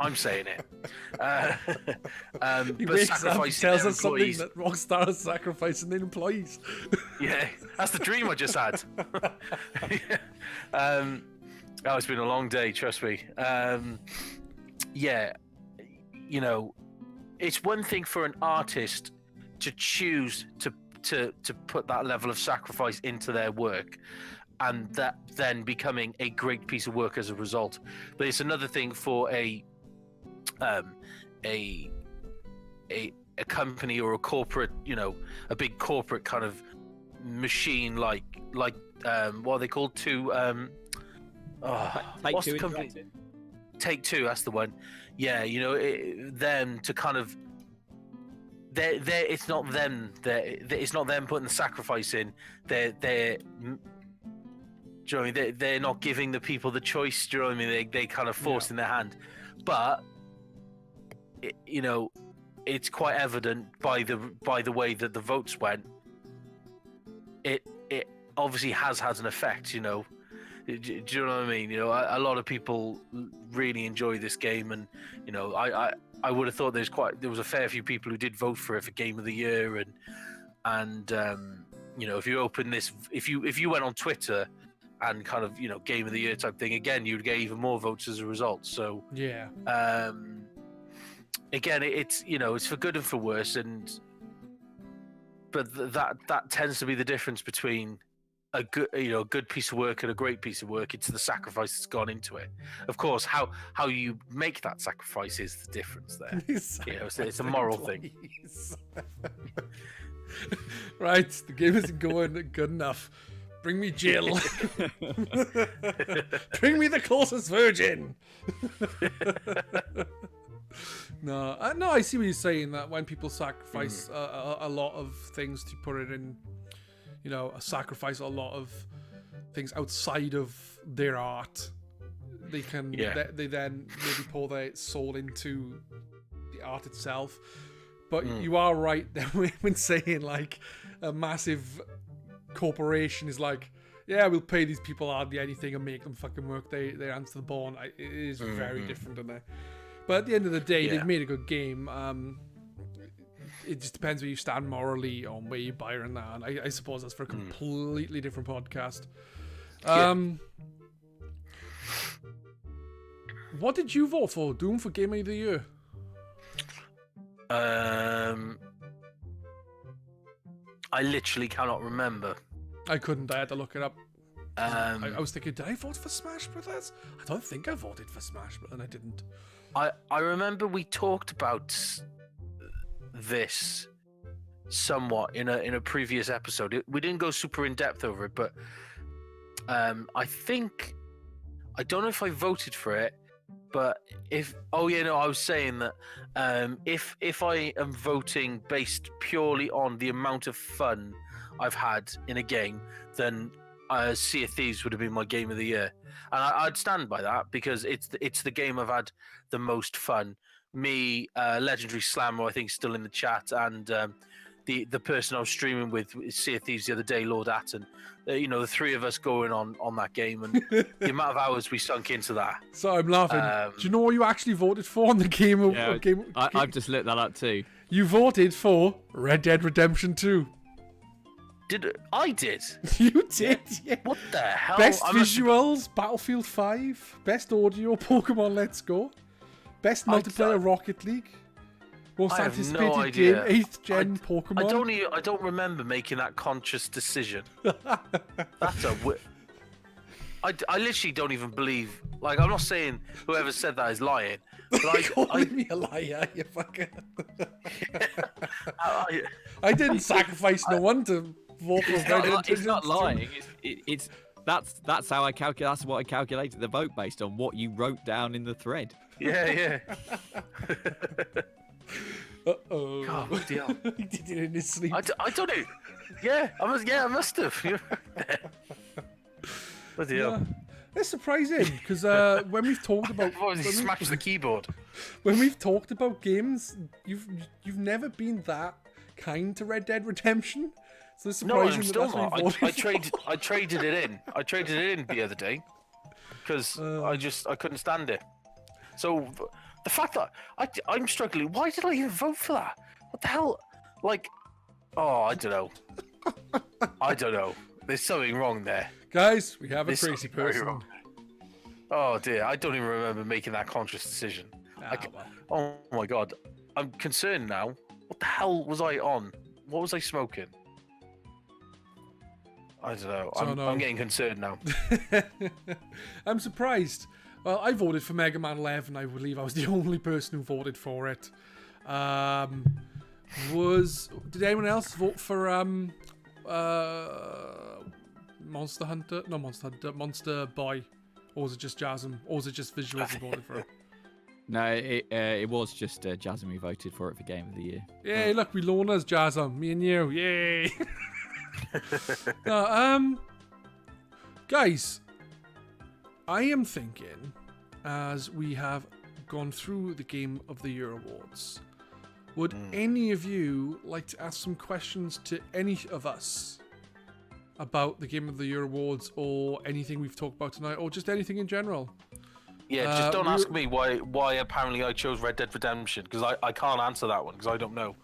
But wakes up, sacrificing tells their us something employees. that Rockstar is sacrificing their employees. Yeah, that's the dream I just had. It's been a long day, trust me. It's one thing for an artist to choose to put that level of sacrifice into their work, and that then becoming a great piece of work as a result. But it's another thing for a company or a corporate, a big corporate kind of machine like what are they called? What's the company? Take-Two, that's the one. Yeah, them to kind of. It's not them. It's not them putting the sacrifice in. Do you know what I mean? They're not giving the people the choice. Do you know what I mean? They kind of force in their hand. But it's quite evident by the way that the votes went. It obviously has had an effect. Do you know what I mean? A lot of people really enjoy this game, and I would have thought there was a fair few people who did vote for it for Game of the Year, and if you open this, if you went on Twitter and kind of Game of the Year type thing, again you'd get even more votes as a result. So yeah, again it's it's for good and for worse, but that tends to be the difference between a good piece of work and a great piece of work. It's the sacrifice that's gone into it. Of course, how you make that sacrifice is the difference there. It's a moral thing. Right, the game isn't going good enough. Bring me Jill. Bring me the closest virgin. No, I see what you're saying, that when people sacrifice a lot of things to put it in, sacrifice a lot of things outside of their art, they can they then maybe pour their soul into the art itself. But you are right when saying like a massive corporation is like, yeah, we'll pay these people hardly anything and make them fucking work their hands to the bone. It is very different than that. But at the end of the day, they've made a good game. It just depends where you stand morally on where you buy it and that. And I suppose that's for a completely different podcast. What did you vote for? Doom for Game of the Year? I literally cannot remember. I couldn't. I had to look it up. I was thinking, did I vote for Smash Brothers? I don't think I voted for Smash Brothers, and I didn't. I remember we talked about this somewhat in a previous episode. We didn't go super in depth over it, but I don't know if I voted for it, but I was saying that if I am voting based purely on the amount of fun I've had in a game, then Sea of Thieves would have been my Game of the Year, and I'd stand by that because it's the game I've had the most fun. Me, Legendary Slammer, I think, still in the chat, and the person I was streaming with Sea of Thieves the other day, Lord Atten. The three of us going on that game, and the amount of hours we sunk into that. So I'm laughing. Do you know what you actually voted for on the game? I've just looked that up too. You voted for Red Dead Redemption 2. I did? You did, yeah. What the hell? Best visuals, Battlefield 5. Best audio, Pokemon Let's Go. Best multiplayer, Rocket League. Most anticipated game, 8th gen Pokemon. I don't remember making that conscious decision. I literally don't even believe. Like, I'm not saying whoever said that is lying, but Calling me a liar, you fucker. I didn't sacrifice no one to vote for Red Dead. It's not lying. It's that's how I calculate. That's what I calculated the vote based on what you wrote down in the thread. Yeah. Uh-oh. God, what the hell? He did it in his sleep. I don't know. Yeah, I must have. What the hell? It's surprising because when we've talked about smashed the keyboard. When we've talked about games, you've never been that kind to Red Dead Redemption. So it's No, surprising I'm still that's not. what you voted I traded it in. I traded it in the other day because I couldn't stand it. So the fact that I'm struggling. Why did I even vote for that? What the hell? Like, oh, I don't know. There's something wrong there. Guys, we have a There's crazy something very person. wrong. Oh dear, I don't even remember making that conscious decision. Oh my god, I'm concerned now. What the hell was I on? What was I smoking? I don't know. I'm getting concerned now. I'm surprised. Well, I voted for Mega Man 11. I believe I was the only person who voted for it. Did anyone else vote for Monster Hunter? No, Monster Hunter. Monster Boy. Or was it just Jasm? Or was it just Visuals who voted for it? No, it was just Jasmine who voted for it for Game of the Year. Yay, look, we loan us Jasm. Me and you. Yay. No, guys, I am thinking, as we have gone through the Game of the Year awards, would any of you like to ask some questions to any of us about the Game of the Year awards or anything we've talked about tonight, or just anything in general? Yeah, just don't ask me why apparently I chose Red Dead Redemption, because I can't answer that one, because I don't know.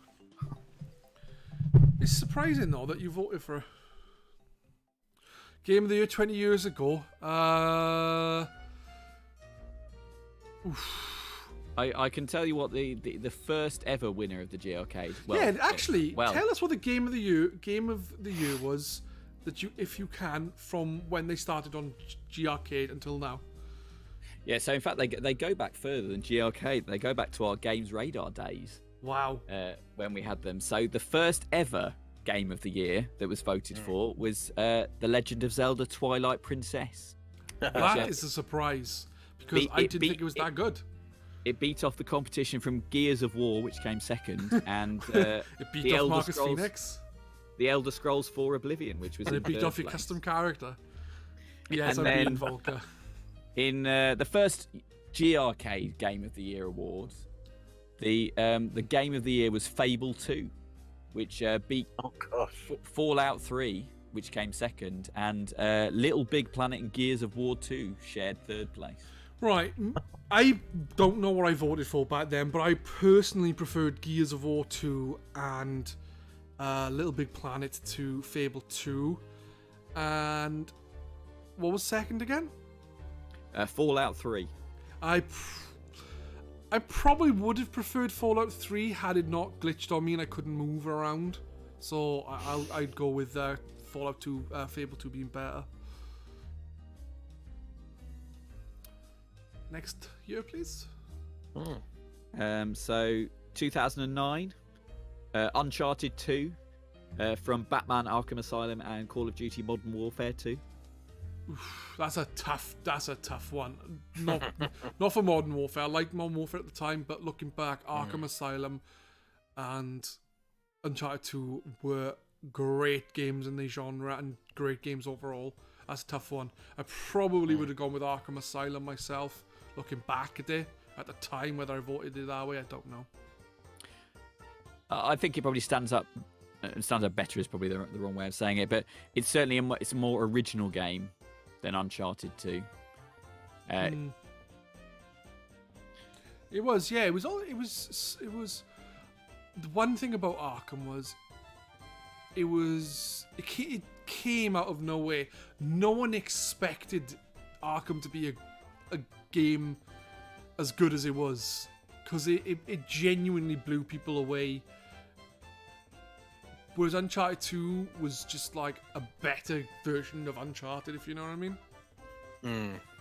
It's surprising, though, that you voted for Game of the Year 20 years ago. I can tell you what the first ever winner of the GRcade. Well, yeah, actually, well, tell us what the Game of the Year was that if you can, from when they started on GRcade until now. Yeah, so in fact they go back further than GRcade. They go back to our Games Radar days. Wow. When we had them. So the first ever Game of the Year that was voted for was The Legend of Zelda Twilight Princess. That is a surprise, because I didn't think it was that good. It beat off the competition from Gears of War, which came second, and it beat the off Elder Marcus Scrolls, Phoenix. The Elder Scrolls 4 Oblivion, which was And in it beat third off your place. custom character. Yes, And I'm then- being Volker. In the first GRcade Game of the Year awards, the Game of the Year was Fable 2, which beat Fallout 3, which came second, and Little Big Planet and Gears of War 2 shared third place. Right, I don't know what I voted for back then, but I personally preferred Gears of War 2 and Little Big Planet to Fable 2. And what was second again? Fallout 3. I probably would have preferred Fallout 3 had it not glitched on me and I couldn't move around. So I'd go with Fallout 2, Fable 2 being better. Next year, please. So 2009, Uncharted 2, from Batman Arkham Asylum and Call of Duty Modern Warfare 2. That's a tough one. Not for Modern Warfare. I liked Modern Warfare at the time, but looking back, Arkham Asylum and Uncharted 2 were great games in the genre and great games overall. That's a tough one. I probably would have gone with Arkham Asylum myself. Looking back at it at the time, whether I voted it that way, I don't know. I think it probably stands up better is probably the wrong way of saying it, but it's certainly it's a more original game than Uncharted 2. It was, yeah. It was the one thing about Arkham was it came out of nowhere. No one expected Arkham to be a game as good as it was, because it genuinely blew people away. Whereas Uncharted 2 was just like a better version of Uncharted, if you know what I mean.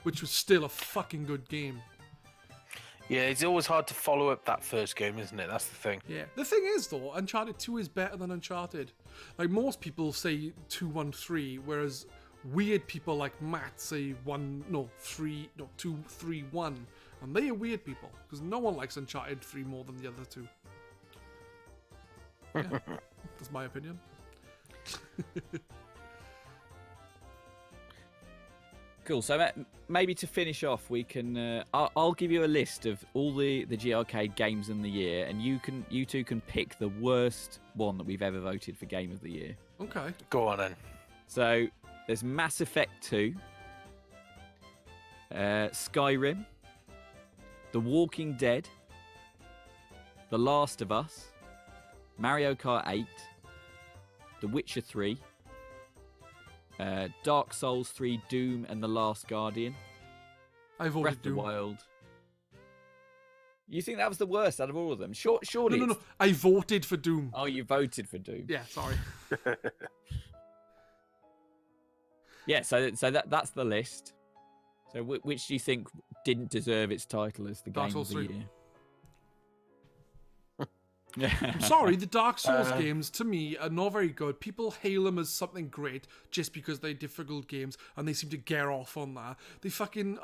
which was still a fucking good game. Yeah, it's always hard to follow up that first game, isn't it? That's the thing. Yeah. The thing is, though, Uncharted 2 is better than Uncharted. Like, most people say 2, 1, 3, whereas weird people like Matt say 2, 3, 1. And they are weird people, because no one likes Uncharted 3 more than the other two. Yeah, that's my opinion. Cool. So maybe to finish off, we can. I'll give you a list of all the GRcade games in the year, and you two can pick the worst one that we've ever voted for Game of the Year. Okay. Go on then. So there's Mass Effect 2, Skyrim, The Walking Dead, The Last of Us, Mario Kart 8, The Witcher 3. Dark Souls 3, Doom, and The Last Guardian. I voted Breath of Doom. the Wild. You think that was the worst out of all of them? Surely. No. I voted for Doom. Oh, you voted for Doom. Yeah, sorry. Yeah. So that's the list. So which do you think didn't deserve its title as the Dark game of Souls the 3. year? I'm sorry, the Dark Souls games, to me, are not very good. People hail them as something great just because they're difficult games, and they seem to get off on that.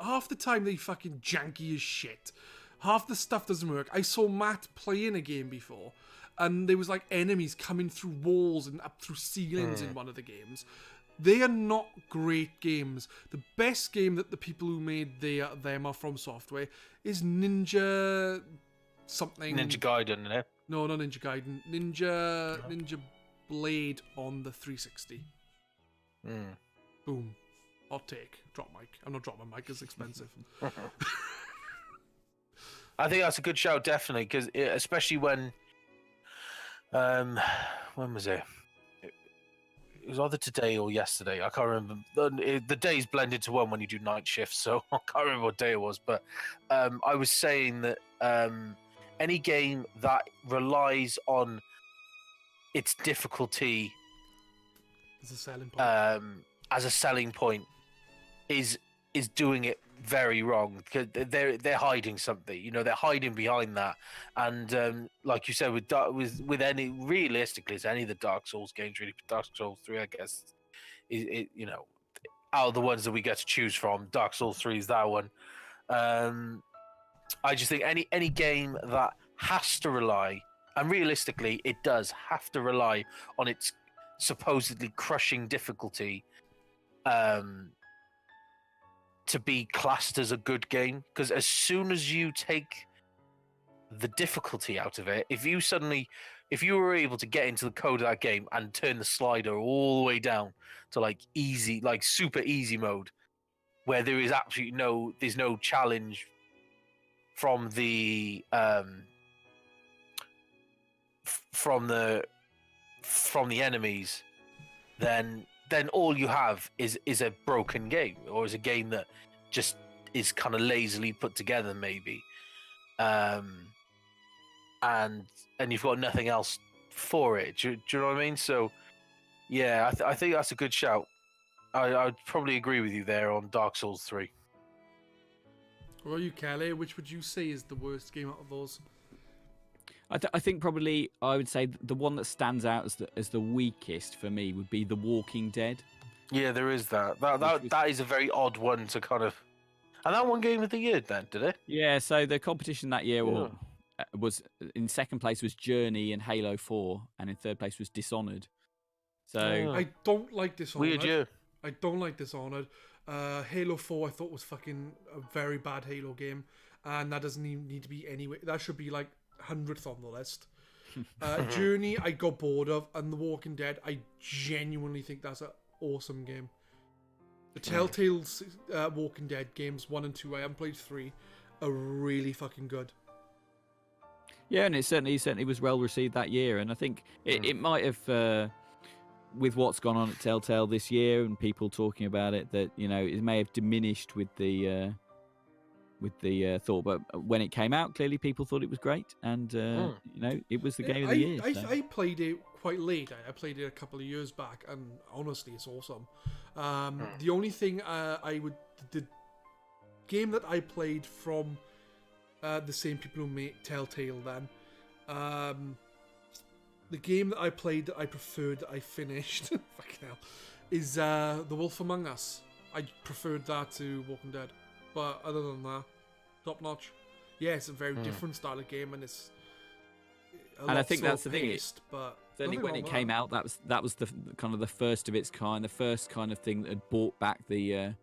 Half the time, they fucking janky as shit. Half the stuff doesn't work. I saw Matt playing a game before, and there was like enemies coming through walls and up through ceilings in one of the games. They are not great games. The best game that the people who made them are from Software is Ninja something. Ninja Gaiden, innit? No, not Ninja Gaiden. Ninja Blade on the 360. Boom. Hot take. Drop mic. I'm not dropping my mic. It's expensive. I think that's a good shout, definitely, because especially when was it? It was either today or yesterday. I can't remember. The days blend into one when you do night shifts, so I can't remember what day it was. But I was saying that any game that relies on its difficulty It's a selling point. as a selling point is doing it very wrong, because they're hiding something. You know, they're hiding behind that. And like you said, with any, realistically, it's any of the Dark Souls games, really. Dark Souls 3, I guess, it you know, out of the ones that we get to choose from, Dark Souls 3 is that one. I just think any game that has to rely, and realistically it does have to rely on its supposedly crushing difficulty to be classed as a good game. Because as soon as you take the difficulty out of it, if you were able to get into the code of that game and turn the slider all the way down to like easy, like super easy mode, where there is absolutely no challenge from the enemies, then all you have is a broken game, or is a game that just is kind of lazily put together, maybe, and you've got nothing else for it. Do you know what I mean? So yeah, I think that's a good shout. I'd probably agree with you there on Dark Souls 3. What about you, Kelly? Which would you say is the worst game out of those? I think probably I would say the one that stands out as the weakest for me would be The Walking Dead. Yeah, there is that. That is a very odd one to kind of. And that won Game of the Year then, did it? Yeah. So the competition that year was in second place was Journey and Halo 4, and in third place was Dishonored. So I don't like Dishonored. Weird year. I don't like Dishonored. Halo 4 I thought was fucking a very bad Halo game, and that doesn't even need to be anyway. That should be like 100th on the list. Journey I got bored of, and The Walking Dead I genuinely think that's an awesome game. The Telltale Walking Dead games 1 and 2, I haven't played 3, are really fucking good. yeah, and it certainly was well received that year, and I think it might have. With what's gone on at Telltale this year and people talking about it, that it may have diminished with the thought, but when it came out, clearly people thought it was great, and it was the game of the year. I played it quite late. I played it a couple of years back, and honestly, it's awesome. The only thing the game that I played from the same people who made Telltale then, the game that I played that I preferred, that I finished, fucking hell, is The Wolf Among Us. I preferred that to Walking Dead. But other than that, top notch. Yeah, it's a very different style of game, and it's and I think that's the thing. But certainly when it came out, that was the kind of the first of its kind, the first kind of thing that had brought back the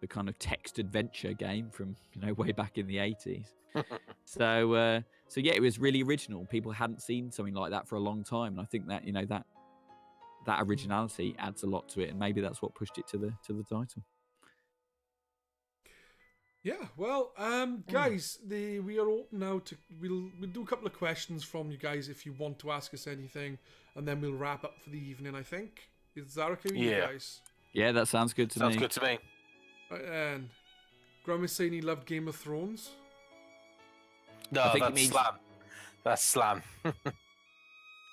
kind of text adventure game from way back in the 80s. So yeah, it was really original. People hadn't seen something like that for a long time, and I think that that originality adds a lot to it, and maybe that's what pushed it to the title. Yeah, well, guys, we are open now to we'll do a couple of questions from you guys if you want to ask us anything, and then we'll wrap up for the evening. I think is that okay with you guys? Yeah, that sounds good to me. Sounds good to me. Right, and Graham is saying he loved Game of Thrones. No, that's Slam. That's Slam.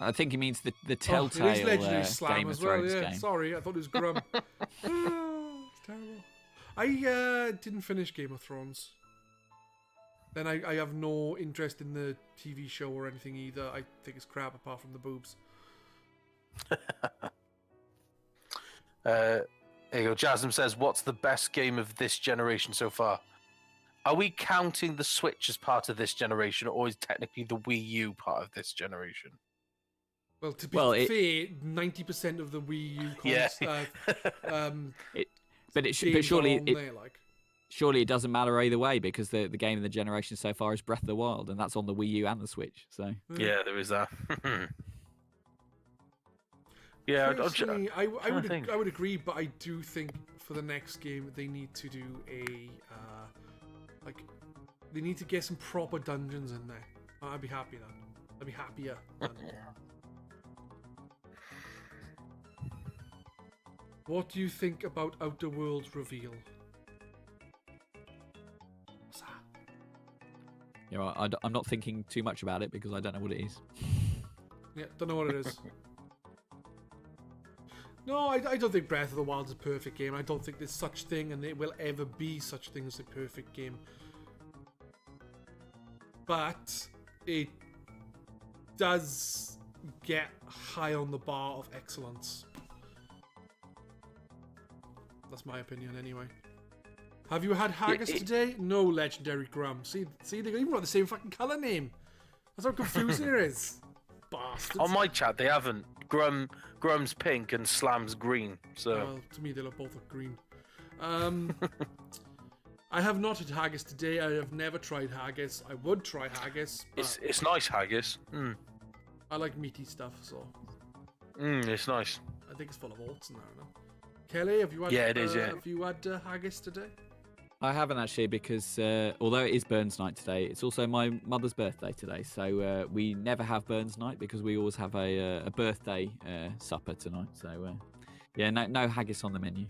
I think he means the Telltale it is legendary Slam Game as of well. Thrones Yeah, game. sorry, I thought it was Graham. It's terrible. I didn't finish Game of Thrones. Then I have no interest in the TV show or anything either. I think it's crap apart from the boobs. Here you go. Jasmine says, "What's the best game of this generation so far?" Are we counting the Switch as part of this generation, or is technically the Wii U part of this generation? Well, to be fair, 90% of the Wii U surely it doesn't matter either way, because the game of the generation so far is Breath of the Wild, and that's on the Wii U and the Switch. So yeah, there is that. Yeah, personally, I would agree, but I do think for the next game they need to do they need to get some proper dungeons in there. I'd be happy then. I'd be happier then. What do you think about Outer Worlds reveal? What's that? I'm not thinking too much about it because I don't know what it is. Yeah, don't know what it is. No, I don't think Breath of the Wild is a perfect game. I don't think there's such thing, and it will ever be such thing as a perfect game. But it does get high on the bar of excellence. That's my opinion, anyway. Have you had haggis today? No, legendary Graham. See, they even got the same fucking colour name. That's how confusing it is. Bastards. On my chat, they haven't. Grum's pink and Slam's green. So well, to me, they look both look green. I have not had haggis today. I have never tried haggis. I would try haggis. It's nice haggis. I like meaty stuff, so. It's nice. I think it's full of oats in there now. Kelly, have you had? Yeah, it is. Yeah. Have you had haggis today? I haven't actually, because although it is Burns night today, it's also my mother's birthday today. So we never have Burns night because we always have a birthday supper tonight. So yeah, no haggis on the menu.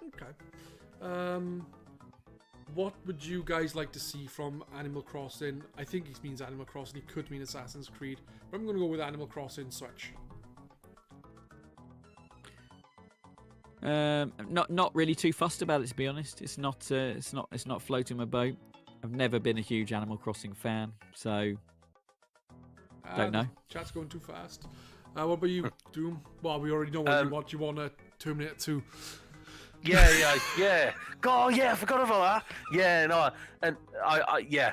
Okay. What would you guys like to see from Animal Crossing? I think he means Animal Crossing. He could mean Assassin's Creed, but I'm going to go with Animal Crossing Switch. Not really too fussed about it, to be honest. It's not floating my boat. I've never been a huge Animal Crossing fan, so don't know. Chat's going too fast. What about you, Doom? Well, we already know what you want to Terminator 2. Yeah. God, yeah, I forgot about that. Yeah, no, and I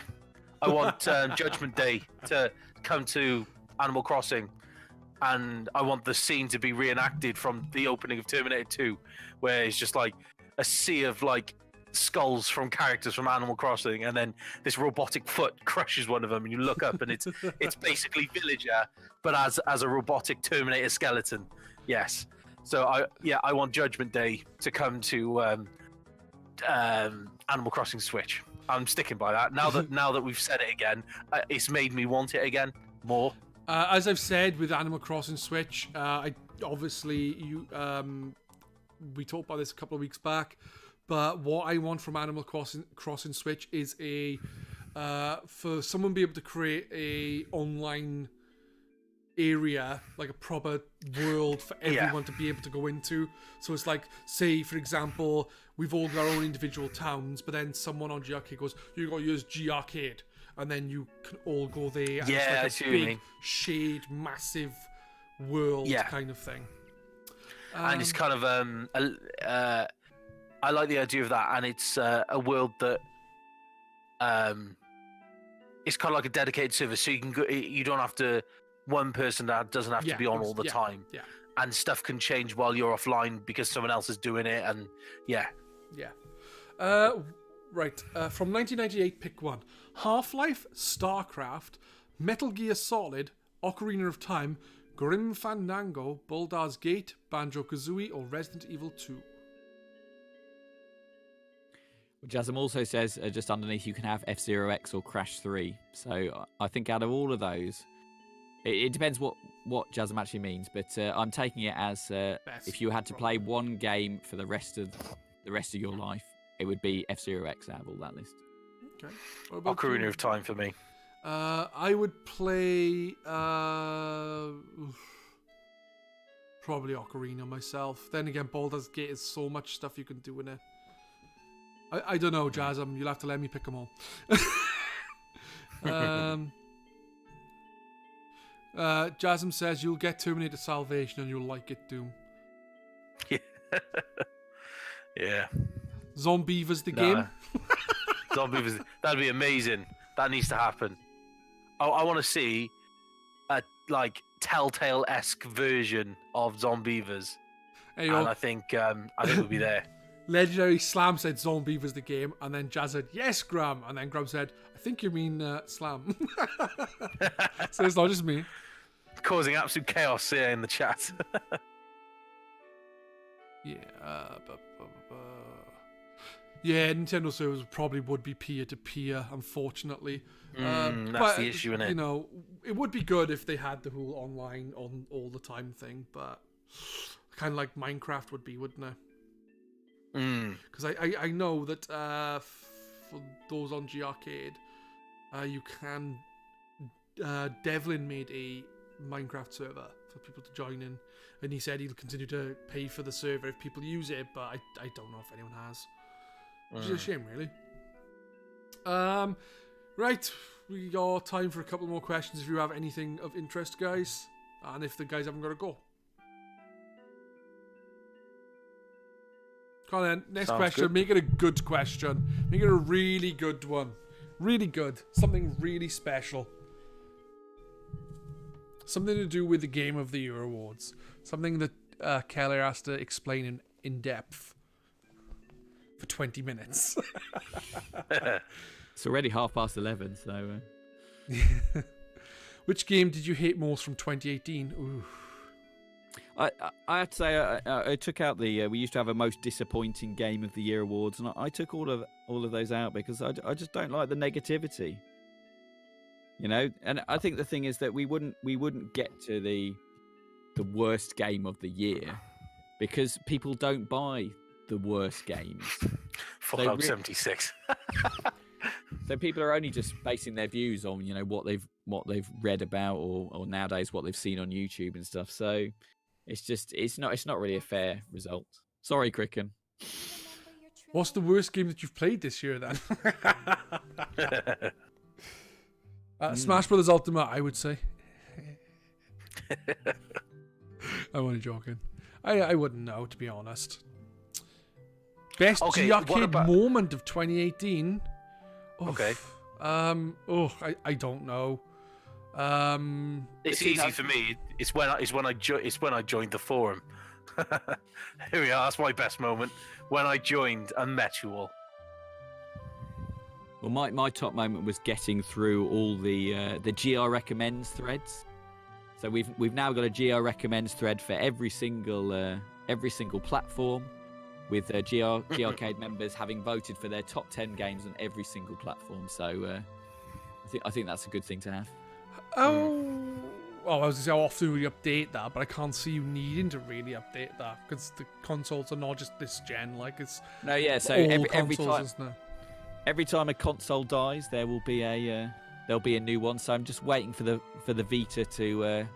want Judgment Day to come to Animal Crossing, and I want the scene to be reenacted from the opening of Terminator 2, where it's just like a sea of like skulls from characters from Animal Crossing, and then this robotic foot crushes one of them, and you look up, and it's basically Villager, but as a robotic Terminator skeleton. Yes. So I want Judgment Day to come to Animal Crossing Switch. I'm sticking by that. Now that we've said it again, it's made me want it again more. As I've said with Animal Crossing Switch, we talked about this a couple of weeks back, but what I want from Animal Crossing Switch is for someone to be able to create a online area, like a proper world for everyone to be able to go into. So it's like, say, for example, we've all got our own individual towns, but then someone on GRcade goes, you got to use GRcade, and then you can all go there. And Yeah, I it's see like what a you big, mean. shade, massive world kind of thing. And it's kind of I like the idea of that, and it's a world that it's kind of like a dedicated server, so you can go, you don't have to, one person that doesn't have to be on all the time, and stuff can change while you're offline because someone else is doing it, and right, from 1998, pick one: Half-Life, StarCraft, Metal Gear Solid, Ocarina of Time, Grim Fandango, Baldur's Gate, Banjo-Kazooie, or Resident Evil 2. Jasm also says just underneath you can have F-Zero X or Crash 3. So I think out of all of those, it depends what Jasm actually means, but I'm taking it as if you had to play one game for the rest of your life, it would be F-Zero X out of all that list. Okay. Ocarina of Time for me. I would play probably Ocarina myself. Then again, Baldur's Gate is so much stuff you can do in it. I don't know, Jasm. You'll have to let me pick them all. Jasm says you'll get Terminator Salvation and you'll like it, Doom. Yeah. Zombievers the game. Zombievers, that'd be amazing. That needs to happen. I want to see a Telltale-esque version of Zombievers, and I think we'll be there. Legendary Slam said Zombievers the game, and then Jazz said, yes, Graham. And then Graham said, I think you mean Slam. So it's not just me. Causing absolute chaos here in the chat. Yeah, Nintendo servers probably would be peer-to-peer, unfortunately. That's the issue, isn't it? You know, it would be good if they had the whole online on all the time thing, but kind of like Minecraft would be, wouldn't it? Because I know that for those on GRcade, you can. Devlin made a Minecraft server for people to join in, and he said he'll continue to pay for the server if people use it, but I don't know if anyone has. Which is a shame, really. Right, we got time for a couple more questions if you have anything of interest, guys, and if the guys haven't got to go. Come on then, next question. Good. Make it a good question. Make it a really good one. Really good. Something really special. Something to do with the Game of the Year awards. Something that Keller has to explain in depth for 20 minutes. It's already 11:30, so... Which game did you hate most from 2018? Ooh. I have to say, I took out the. We used to have a most disappointing Game of the Year awards, and I took all of those out because I just don't like the negativity. You know, and I think the thing is that we wouldn't get to the worst game of the year because people don't buy the worst games. Fallout 76. So people are only just basing their views on what they've read about or nowadays what they've seen on YouTube and stuff. So. It's not really a fair result. Sorry, Cricken. What's the worst game that you've played this year then? Smash Brothers Ultimate, I would say. I'm only joking. I wouldn't know, to be honest. Best GRcade moment of 2018. Okay. I don't know. It's easy for me. It's when I joined the forum. Here we are. That's my best moment when I joined and met you all. Well, my top moment was getting through all the GR recommends threads. So we've now got a GR recommends thread for every single platform, with GRcade members having voted for their top 10 games on every single platform. So I think that's a good thing to have. Oh, I was going to say how often we update that, but I can't see you needing to really update that because the consoles are not just this gen. Like it's So every time a console dies, there will be a new one. So I'm just waiting for the Vita to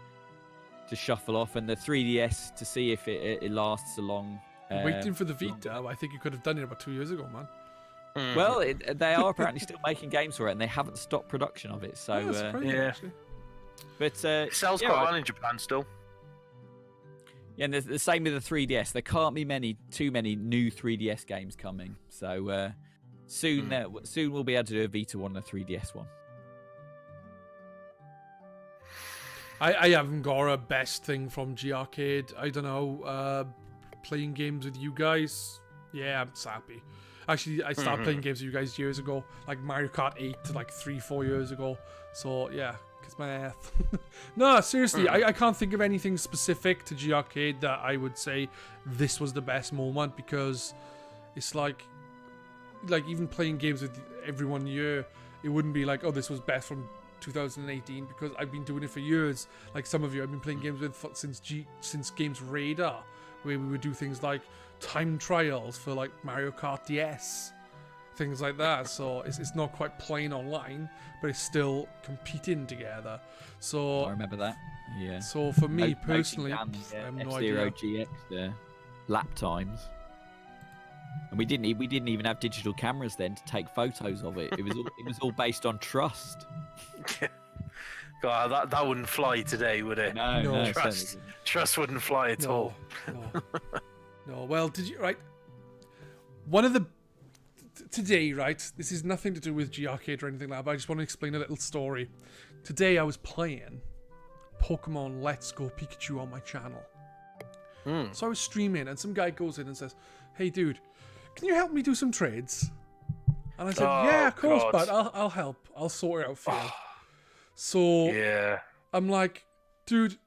to shuffle off, and the 3DS to see if it lasts a long. Waiting for the Vita. I think you could have done it about 2 years ago, man. Well, they are apparently still making games for it, and they haven't stopped production of it. So That's surprising, actually. but It sells quite well in Japan still. Yeah, and the same with the 3DS. There can't be too many new 3DS games coming. So soon we'll be able to do a Vita one and a 3DS one. I haven't got a best thing from GRcade. I don't know. Playing games with you guys. Yeah, I'm happy. Actually, I started playing games with you guys years ago, like Mario Kart 8, like 3-4 years ago. So yeah, kiss my ass. No, seriously, I can't think of anything specific to GRcade that I would say this was the best moment, because it's like even playing games with everyone year, it wouldn't be like, oh, this was best from 2018, because I've been doing it for years. Like some of you, I've been playing games with since Games Radar, where we would do things like time trials for like Mario Kart DS, things like that. So it's not quite playing online, but it's still competing together. So I remember that. Yeah. So for me personally, I have no idea. F-Zero GX lap times, and we didn't even have digital cameras then to take photos of it. It was all based on trust. God, that wouldn't fly today, would it? No. Trust wouldn't fly at all. No. Well, did you one of the today, right? This is nothing to do with GRcade or anything like that, but I just want to explain a little story. Today I was playing Pokemon Let's Go Pikachu on my channel. So I was streaming, and some guy goes in and says, "Hey, dude, can you help me do some trades?" And I said, "Yeah, of course, bud. I'll help. I'll sort it out for you." So yeah, I'm like, "Dude,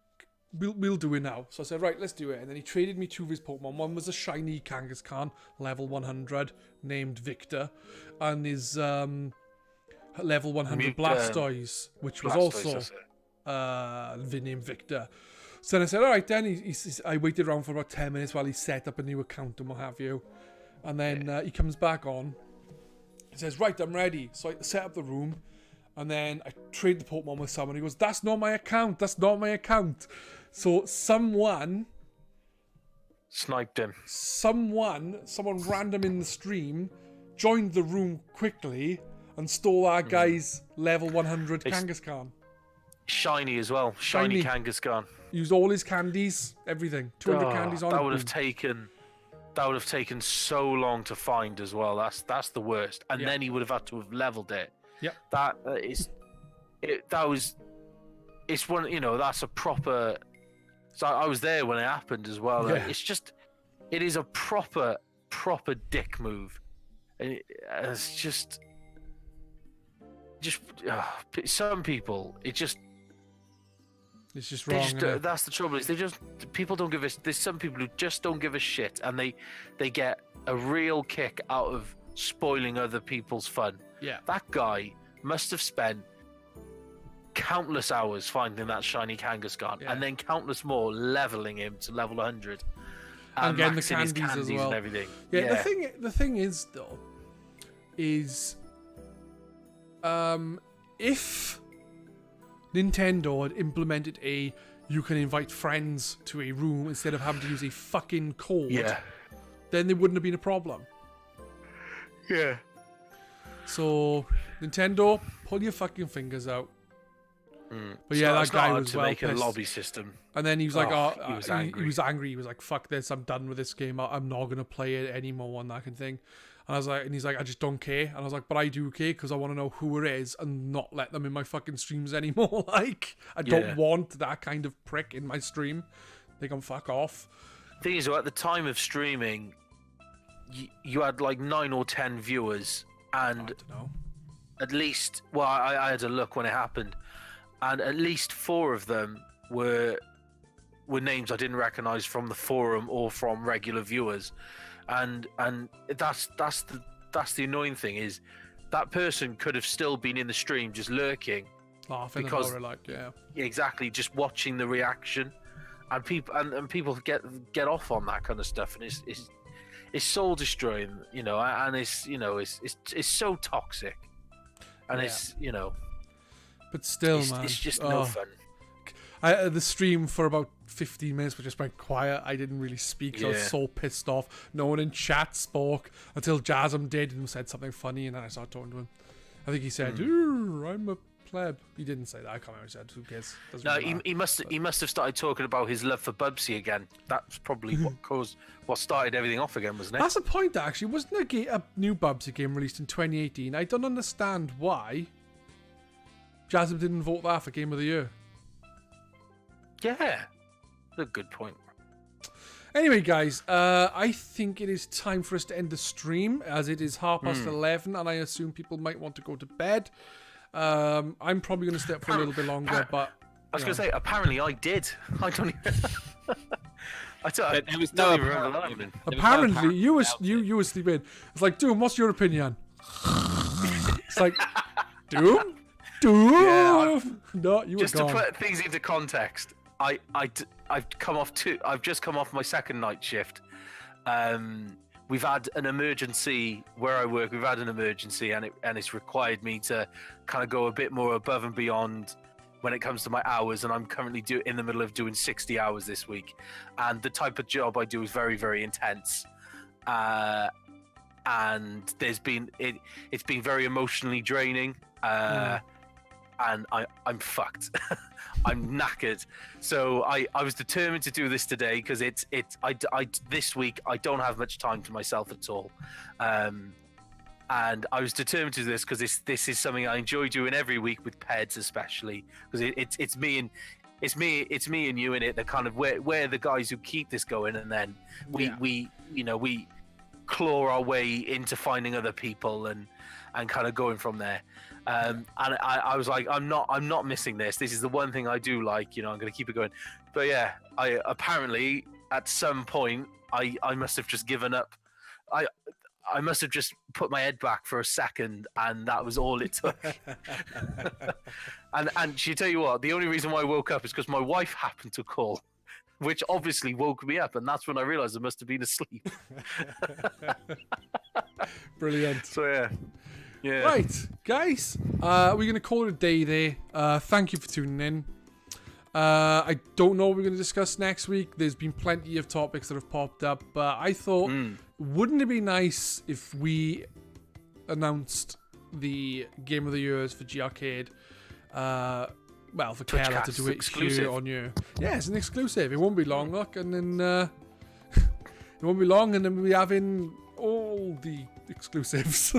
we'll do it now." So I said, "Right, let's do it." And then he traded me two of his Pokemon. One was a shiny Kangaskhan, level 100, named Victor, and his level 100 Blastoise, which was also named Victor. So then I said, all right, then I waited around for about 10 minutes while he set up a new account and what have you. And then he comes back on. He says, right, I'm ready. So I set up the room. And then I trade the Pokemon with someone. He goes, that's not my account. That's not my account. So someone sniped him. Someone random in the stream joined the room quickly and stole our guy's level 100 Kangaskhan. Shiny as well. Shiny Kangaskhan. Used all his candies, everything. 200 candies on it. That would have taken so long to find as well. That's the worst. And then he would have had to have leveled it. Yep. It's one, that's a proper. So I was there when it happened as well. Yeah. It is a proper dick move. And it's just some people. It's just wrong. That's the trouble. Is people don't give a. There's some people who just don't give a shit, and they get a real kick out of spoiling other people's fun. Yeah. That guy must have spent countless hours finding that shiny Kangaskhan, and then countless more leveling him to level 100 and getting the candies as well and everything. Yeah. The thing is though, if Nintendo had implemented you can invite friends to a room instead of having to use a fucking code, then there wouldn't have been a problem. Yeah. So, Nintendo, pull your fucking fingers out. But yeah, that guy was to well make pissed. a lobby system. And then he was like, he was angry. He was angry. He was like, fuck this, I'm done with this game. I'm not going to play it anymore and that kind of thing. And I was like, and he's like, I just don't care. And I was like, but I do care because I want to know who it is and not let them in my fucking streams anymore. Like, I don't want that kind of prick in my stream. They can fuck off. The thing is, at the time of streaming, you had like 9 or 10 viewers, and I don't know. At least, well, I had a look when it happened, and at least 4 of them were names I didn't recognize from the forum or from regular viewers, and that's the annoying thing is that person could have still been in the stream just lurking, laughing because exactly, just watching the reaction, and people get off on that kind of stuff, and it's soul destroying, and it's so toxic, and it's. But still, it's man, it's just no fun. The stream for about 15 minutes, but just went quiet. I didn't really speak. So I was Yeah. so pissed off. No one in chat spoke until Jasm did and said something funny, and then I started talking to him. I think he said, "I'm a pleb." He didn't say that. I can't remember what he said. Who cares? Doesn't No, really matter. he must have started talking about his love for Bubsy again. That's probably what started everything off again, wasn't it? That's the point, actually. Wasn't a new Bubsy game released in 2018? I don't understand why Jasm didn't vote that for Game of the Year. Yeah, that's a good point. Anyway, guys, I think it is time for us to end the stream, as it is 11:30, and I assume people might want to go to bed. I'm probably going to stay up for a little bit longer, but... I was going to say, apparently I did. I don't even... There was don't no even remember that happening. Apparently, you were sleeping. It's like, Doom, what's your opinion? It's like, Doom? Yeah, No, you were just gone. to put things into context, I've just come off my second night shift. We've had an emergency where I work. We've had an emergency, and it's required me to kind of go a bit more above and beyond when it comes to my hours. And I'm currently in the middle of doing 60 hours this week, and the type of job I do is very, very intense. And it's been very emotionally draining. And I'm fucked. I'm knackered. So I was determined to do this today because this week I don't have much time to myself at all. And I was determined to do this because this is something I enjoy doing every week with Pedz, especially because it's me and you in it. That kind of we're the guys who keep this going, and then we claw our way into finding other people and kind of going from there. And I was like, I'm not missing this. This is the one thing I do like. I'm going to keep it going. But yeah, I apparently at some point I must have just given up. I must have just put my head back for a second, and that was all it took. and she tell you what, the only reason why I woke up is because my wife happened to call, which obviously woke me up, and that's when I realized I must have been asleep. Brilliant. So yeah. Yeah. Right, guys, we're going to call it a day there. Thank you for tuning in. I don't know what we're going to discuss next week. There's been plenty of topics that have popped up, but I thought, wouldn't it be nice if we announced the Game of the Years for GRcade? Well, for Keller to do it here on you. Yeah, it's an exclusive. It won't be long, look, and then it won't be long, and then we'll be having all the exclusives.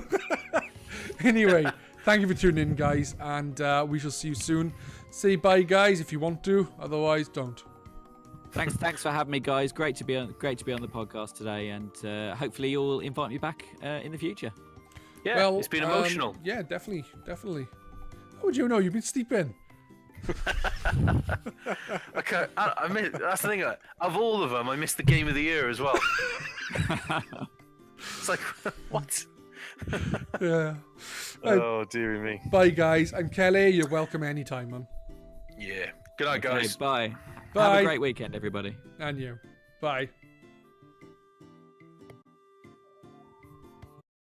Anyway, thank you for tuning in, guys, and we shall see you soon. Say bye, guys, if you want to. Otherwise, don't. Thanks for having me, guys. Great to be on the podcast today, and hopefully you'll invite me back in the future. Yeah, well, it's been emotional. Yeah, definitely. How would you know? You've been sleeping. Okay, that's the thing. Of all of them, I missed the Game of the Year as well. It's like, what? Yeah. Oh, dearie me. Bye, guys. And Kelly, you're welcome anytime, man. Yeah. Good night, guys. Okay, bye. Bye. Have a great weekend, everybody. And you. Bye.